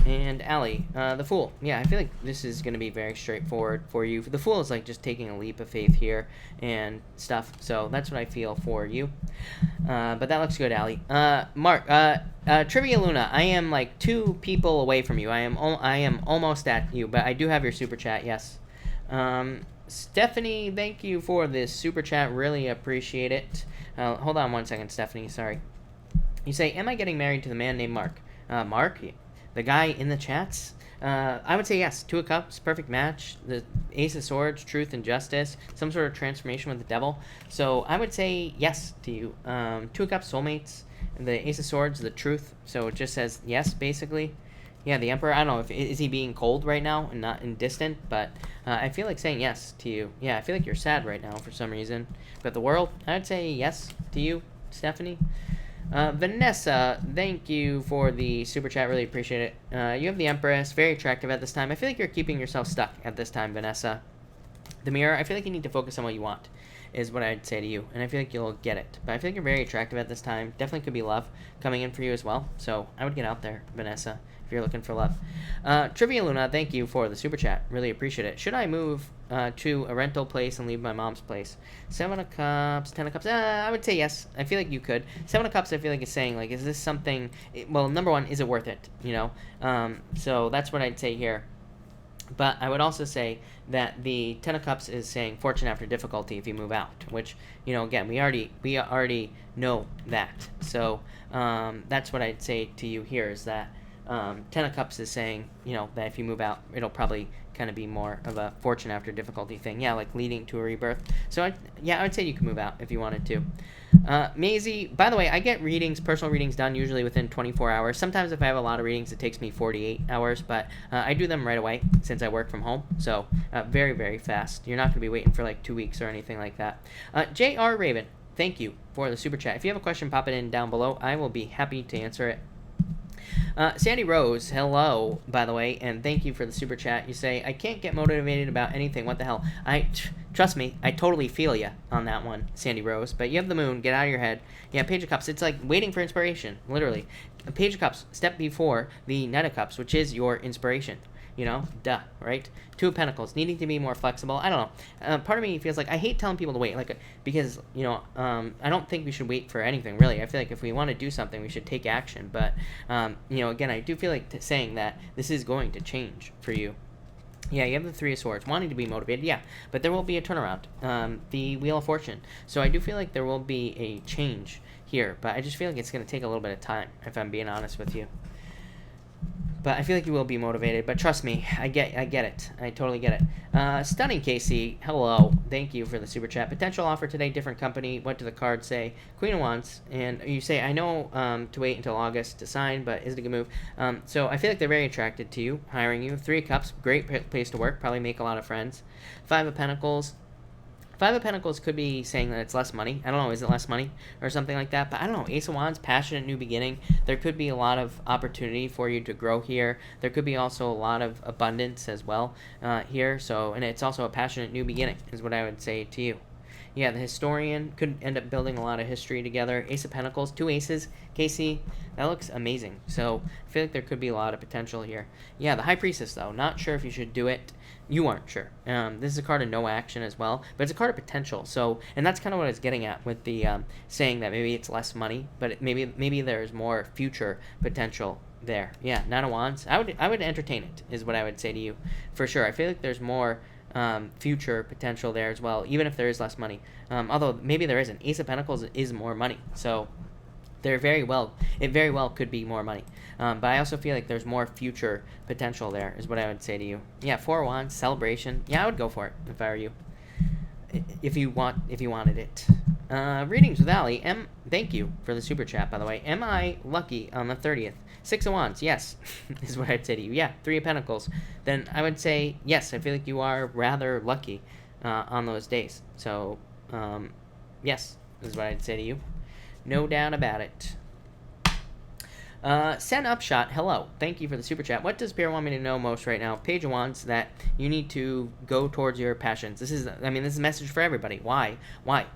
And Allie, the Fool. Yeah, I feel like this is going to be very straightforward for you. The Fool is like just taking a leap of faith here and stuff. So that's what I feel for you. But that looks good, Allie. Mark, Trivia Luna, I am like 2 people away from you. I am almost at you, but I do have your super chat, yes. Stephanie, thank you for this super chat. Really appreciate it. Hold on one second, Stephanie. Sorry. You say, am I getting married to the man named Mark? Mark? The guy in the chats? I would say yes. Two of Cups, perfect match. The Ace of Swords, truth and justice. Some sort of transformation with the devil. So I would say yes to you. Two of Cups, soulmates. The Ace of Swords, the truth. So it just says yes, basically. Yeah, the Emperor, I don't know, is he being cold right now and not distant, but I feel like saying yes to you. Yeah, I feel like you're sad right now for some reason. But the world, I'd say yes to you, Stephanie. Vanessa, thank you for the super chat, really appreciate it. You have the Empress, very attractive at this time. I feel like you're keeping yourself stuck at this time, Vanessa. The Mirror, I feel like you need to focus on what you want, is what I'd say to you, and I feel like you'll get it. But I feel like you're very attractive at this time. Definitely could be love coming in for you as well, so I would get out there, Vanessa, if you're looking for love. Trivia Luna, thank you for the super chat. Really appreciate it. Should I move to a rental place and leave my mom's place? 7 of Cups, 10 of Cups. I would say yes. I feel like you could. 7 of Cups, I feel like it's saying, like, is this something... Well, number one, is it worth it? You know? So that's what I'd say here. But I would also say that the 10 of Cups is saying fortune after difficulty if you move out, which, you know, again, we already know that. So that's what I'd say to you here is that 10 of Cups is saying, you know, that if you move out, it'll probably kind of be more of a fortune after difficulty thing. Yeah, like leading to a rebirth. So, I would say you can move out if you wanted to. Maisie, by the way, I get personal readings done usually within 24 hours. Sometimes if I have a lot of readings, it takes me 48 hours, but I do them right away since I work from home. So, very, very fast. You're not going to be waiting for like 2 weeks or anything like that. J.R. Raven, thank you for the super chat. If you have a question, pop it in down below. I will be happy to answer it. Sandy Rose, hello, by the way, and thank you for the super chat. You say, I can't get motivated about anything. What the hell? Trust me, I totally feel you on that one, Sandy Rose. But you have the moon. Get out of your head. Yeah, Page of Cups. It's like waiting for inspiration, literally. A Page of Cups, step before the Knight of Cups, which is your inspiration. You know, duh, right? Two of Pentacles, needing to be more flexible. I don't know. Part of me feels like I hate telling people to wait, like, because, you know, I don't think we should wait for anything, really. I feel like if we want to do something, we should take action. But, you know, again, I do feel like saying that this is going to change for you. Yeah, you have the Three of Swords, wanting to be motivated, yeah, but there will be a turnaround. The Wheel of Fortune. So I do feel like there will be a change here, but I just feel like it's going to take a little bit of time, if I'm being honest with you. But I feel like you will be motivated. But trust me, I get it. I totally get it. Stunning Casey, hello. Thank you for the super chat. Potential offer today, different company. What do the cards say? Queen of Wands. And you say, I know to wait until August to sign, but is it a good move? So I feel like they're very attracted to you, hiring you. Three of Cups, great place to work. Probably make a lot of friends. Five of Pentacles. Five of Pentacles could be saying that it's less money. I don't know, is it less money or something like that? But I don't know. Ace of Wands, passionate new beginning. There could be a lot of opportunity for you to grow here. There could be also a lot of abundance as well here. So, and it's also a passionate new beginning is what I would say to you. Yeah, the Historian could end up building a lot of history together. Ace of Pentacles, two aces. Casey, that looks amazing. So I feel like there could be a lot of potential here. Yeah, the High Priestess, though. Not sure if you should do it. You aren't sure. This is a card of no action as well, but it's a card of potential. So, and that's kind of what I was getting at with the saying that maybe it's less money, but maybe there's more future potential there. Yeah, Nine of Wands. I would entertain it, is what I would say to you, for sure. I feel like there's more future potential there as well, even if there is less money. Although maybe there isn't. Ace of Pentacles is more money, so it very well could be more money. But I also feel like there's more future potential there, is what I would say to you. Yeah, Four of Wands, celebration. Yeah, I would go for it if I were you. If you wanted it. Readings with Ali. Thank you for the super chat, by the way. Am I lucky on the 30th? Six of Wands, yes, is what I'd say to you. Yeah, Three of Pentacles. Then I would say, yes, I feel like you are rather lucky on those days. So, yes, is what I'd say to you. No doubt about it. Send Upshot, hello. Thank you for the super chat. What does Spirit want me to know most right now? Page of Wands, that you need to go towards your passions. This is a message for everybody. Why? Why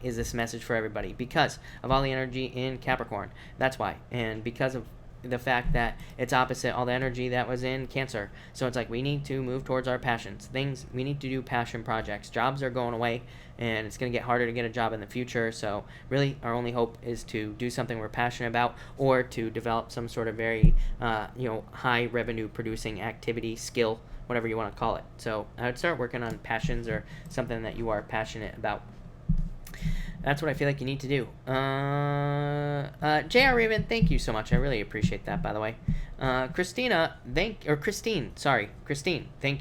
is this message for everybody? Because of all the energy in Capricorn. That's why. And because of the fact that it's opposite all the energy that was in Cancer. So it's like we need to move towards our passions. We need to do passion projects. Jobs are going away, and it's going to get harder to get a job in the future. So really, our only hope is to do something we're passionate about, or to develop some sort of very, high revenue producing activity, skill, whatever you want to call it. So I would start working on passions or something that you are passionate about. That's what I feel like you need to do. J.R. Raven, thank you so much. I really appreciate that, by the way. Christine, thank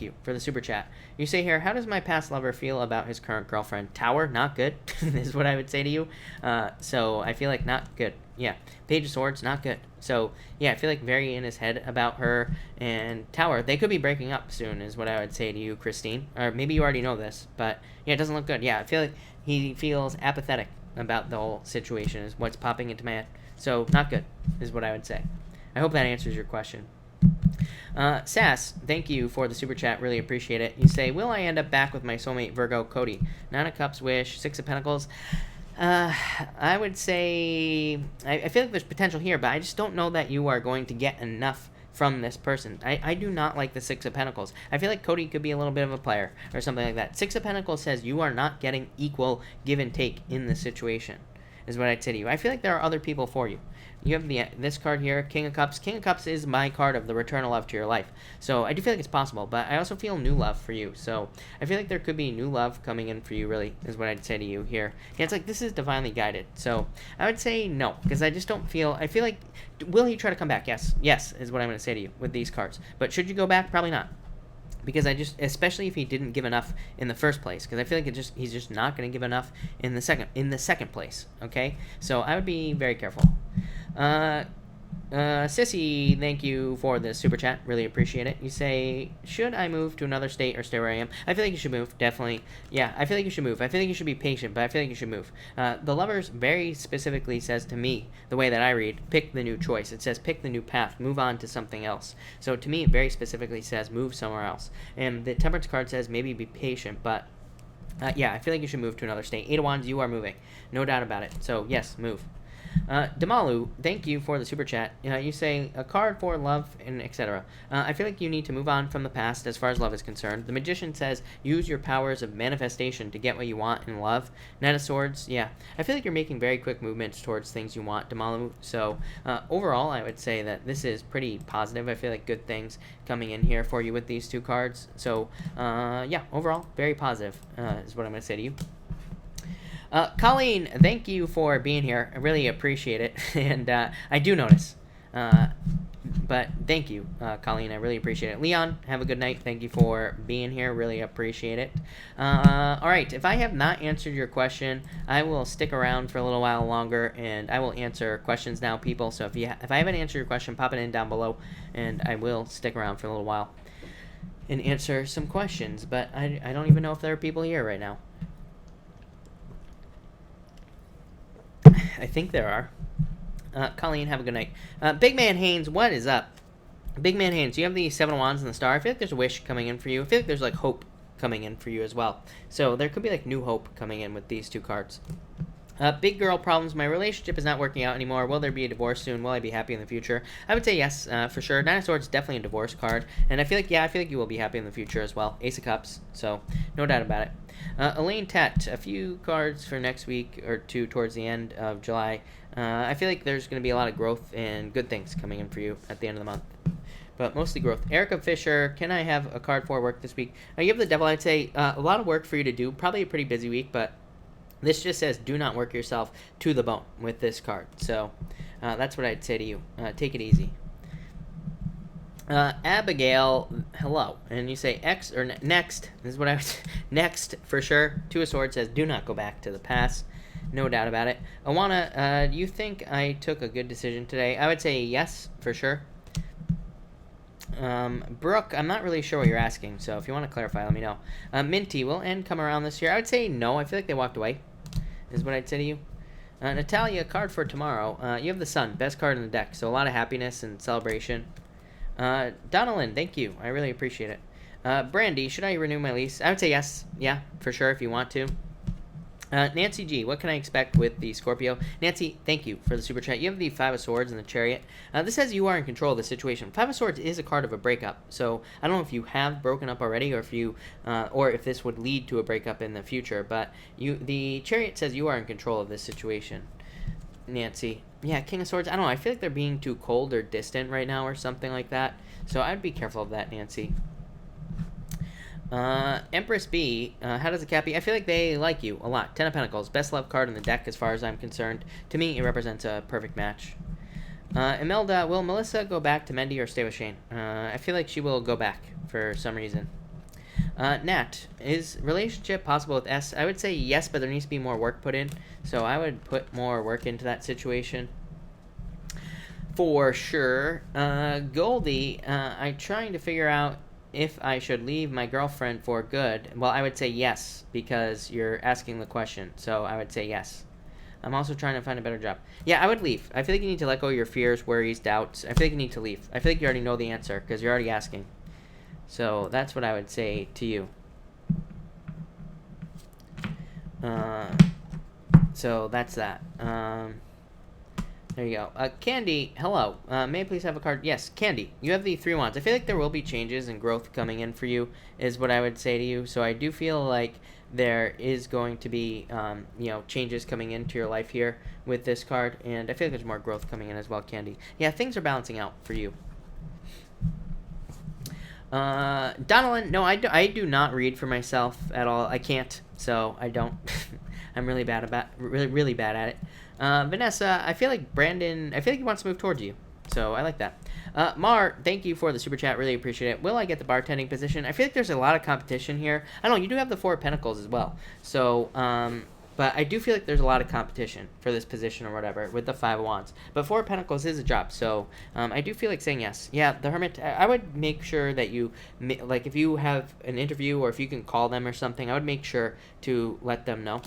you for the super chat. You say here, how does my past lover feel about his current girlfriend? Tower, not good, is what I would say to you. So I feel like not good. Yeah. Page of Swords, not good. So, yeah, I feel like very in his head about her. And Tower, they could be breaking up soon, is what I would say to you, Christine. Or maybe you already know this, but, yeah, it doesn't look good. Yeah, I feel like he feels apathetic about the whole situation, is what's popping into my head. So, not good, is what I would say. I hope that answers your question. Sass, thank you for the super chat. Really appreciate it. You say, will I end up back with my soulmate Virgo, Cody? Nine of Cups, wish. Six of Pentacles. I would say, I feel like there's potential here, but I just don't know that you are going to get enough from this person. I do not like the Six of Pentacles. I feel like Cody could be a little bit of a player or something like that. Six of Pentacles says you are not getting equal give and take in this situation, is what I'd say to you. I feel like there are other people for you. You have this card here, King of Cups. King of Cups is my card of the return of love to your life. So I do feel like it's possible, but I also feel new love for you. So I feel like there could be new love coming in for you, really, is what I'd say to you here. Yeah, it's like this is divinely guided. So I would say no, because I just don't feel, I feel like, will he try to come back? Yes. Yes, is what I'm going to say to you with these cards. But should you go back? Probably not. Because especially if he didn't give enough in the first place, because I feel like he's just not going to give enough in the second place. Okay, so I would be very careful. Sissy, thank you for the super chat. Really appreciate it. You say, should I move to another state or stay where I am? I feel like you should move, definitely. Yeah, I feel like you should move. I feel like you should be patient, but I feel like you should move. The Lovers very specifically says to me, the way that I read, pick the new choice. It says pick the new path, move on to something else. So to me, it very specifically says move somewhere else. And the Temperance card says maybe be patient, but yeah, I feel like you should move to another state. Eight of Wands, you are moving. No doubt about it. So yes, move. Damalu, thank you for the super chat. You say a card for love and etc. I feel like you need to move on from the past as far as love is concerned. The Magician says use your powers of manifestation to get what you want in love. Knight of Swords, yeah. I feel like you're making very quick movements towards things you want, Damalu. So overall, I would say that this is pretty positive. I feel like good things coming in here for you with these two cards. So yeah, overall, very positive is what I'm going to say to you. Colleen, thank you for being here. I really appreciate it. And I do notice. But thank you, Colleen. I really appreciate it. Leon, have a good night. Thank you for being here. Really appreciate it. All right. If I have not answered your question, I will stick around for a little while longer, and I will answer questions now, people. So if I haven't answered your question, pop it in down below, and I will stick around for a little while and answer some questions. But I don't even know if there are people here right now. I think there are. Colleen, have a good night. Big Man Haynes, what is up? Big Man Haynes, you have the Seven of Wands and the Star. I feel like there's a wish coming in for you. I feel like there's like hope coming in for you as well. So there could be like new hope coming in with these two cards. Big girl problems. My relationship is not working out anymore. Will there be a divorce soon? Will I be happy in the future? I would say yes, for sure. Nine of Swords is definitely a divorce card. And I feel like, yeah, I feel like you will be happy in the future as well. Ace of Cups. So, no doubt about it. Elaine Tet, a few cards for next week or two towards the end of July. I feel like there's going to be a lot of growth and good things coming in for you at the end of the month. But mostly growth. Erica Fisher, can I have a card for work this week? You have the Devil. I'd say a lot of work for you to do. Probably a pretty busy week, but this just says do not work yourself to the bone with this card. So that's what I'd say to you. Take it easy. Abigail, hello. And you say X or next. This is what I would next for sure. Two of Swords says do not go back to the past. No doubt about it. Awana, do you think I took a good decision today? I would say yes, for sure. Brooke, I'm not really sure what you're asking, so if you want to clarify, let me know. Minty, will N come around this year? I would say no. I feel like they walked away, is what I'd say to you. Natalia, card for tomorrow. You have the Sun, best card in the deck, so a lot of happiness and celebration. Donalyn, thank you. I really appreciate it. Brandy, should I renew my lease? I would say yes. Yeah, for sure, if you want to. Nancy G, what can I expect with the Scorpio? Nancy, thank you for the super chat. You have the Five of Swords and the Chariot. This says you are in control of the situation. Five of Swords is a card of a breakup, so I don't know if you have broken up already, or if you, or if this would lead to a breakup in the future. But the Chariot says you are in control of this situation. Nancy, yeah, King of Swords. I don't know. I feel like they're being too cold or distant right now, or something like that. So I'd be careful of that, Nancy. Empress B, how does the Cappy? I feel like they like you a lot. Ten of Pentacles, best love card in the deck as far as I'm concerned. To me, it represents a perfect match. Imelda, will Melissa go back to Mendy or stay with Shane? I feel like she will go back for some reason. Nat, is relationship possible with S? I would say yes, but there needs to be more work put in. So I would put more work into that situation. For sure. Goldie, I'm trying to figure out if I should leave my girlfriend for good. Well, I would say yes, because you're asking the question. So I would say yes. I'm also trying to find a better job. Yeah, I would leave. I feel like you need to let go of your fears, worries, doubts. I feel like you need to leave. I feel like you already know the answer, because you're already asking. So that's what I would say to you. So that's that. There you go. Candy, hello. May I please have a card? Yes, Candy, you have the Three Wands. I feel like there will be changes and growth coming in for you, is what I would say to you. So I do feel like there is going to be, changes coming into your life here with this card. And I feel like there's more growth coming in as well, Candy. Yeah, things are balancing out for you. Donalyn, no, I do not read for myself at all. I can't, so I don't. I'm really bad at it. Vanessa, I feel like he wants to move towards you. So I like that. Mar, thank you for the super chat. Really appreciate it. Will I get the bartending position? I feel like there's a lot of competition here. I don't know. You do have the Four of Pentacles as well. So But I do feel like there's a lot of competition for this position or whatever with the Five of Wands. But Four of Pentacles is a job, so I do feel like saying yes. Yeah, the Hermit, I would make sure that you, like if you have an interview or if you can call them or something, I would make sure to let them know.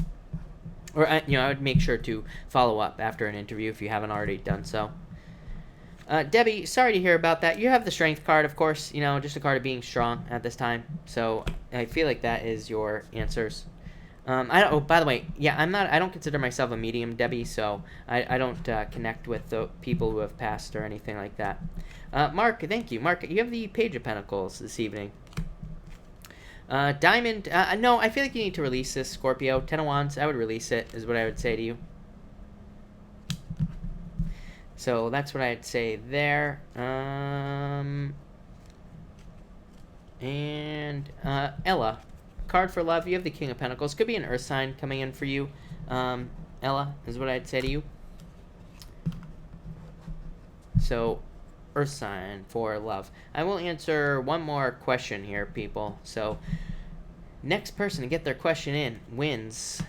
Or, I would make sure to follow up after an interview if you haven't already done so. Debbie, sorry to hear about that. You have the Strength card, of course, just a card of being strong at this time. So I feel like that is your answers. Oh, by the way, yeah, I don't consider myself a medium, Debbie, so I don't connect with the people who have passed or anything like that. Mark, thank you. Mark, you have the Page of Pentacles this evening. Diamond, no, I feel like you need to release this, Scorpio. Ten of Wands, I would release it, is what I would say to you. So that's what I'd say there. Ella. Card for love, you have the King of Pentacles. Could be an earth sign coming in for you. Ella, is what I'd say to you. So, earth sign for love. I will answer one more question here, people. So, next person to get their question in wins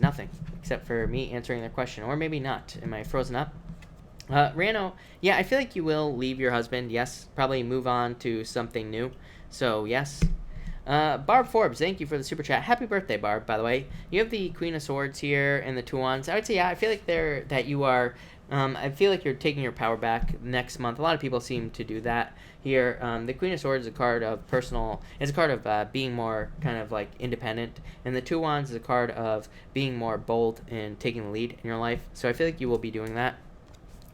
nothing, except for me answering their question. Or maybe not. Am I frozen up? Rano, yeah, I feel like you will leave your husband. Yes, probably move on to something new. So, yes. Barb Forbes, thank you for the super chat. Happy birthday, Barb, by the way. You have the Queen of Swords here and the Two of Wands. I would say, yeah, I feel like I feel like you're taking your power back next month. A lot of people seem to do that here. The Queen of Swords is a card of it's a card of being more kind of like independent. And the Two of Wands is a card of being more bold and taking the lead in your life. So I feel like you will be doing that.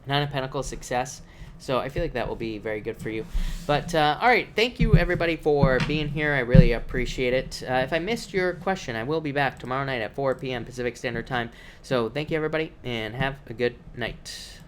Nine of Pentacles, success. So I feel like that will be very good for you. But, all right, thank you, everybody, for being here. I really appreciate it. If I missed your question, I will be back tomorrow night at 4 p.m. Pacific Standard Time. So thank you, everybody, and have a good night.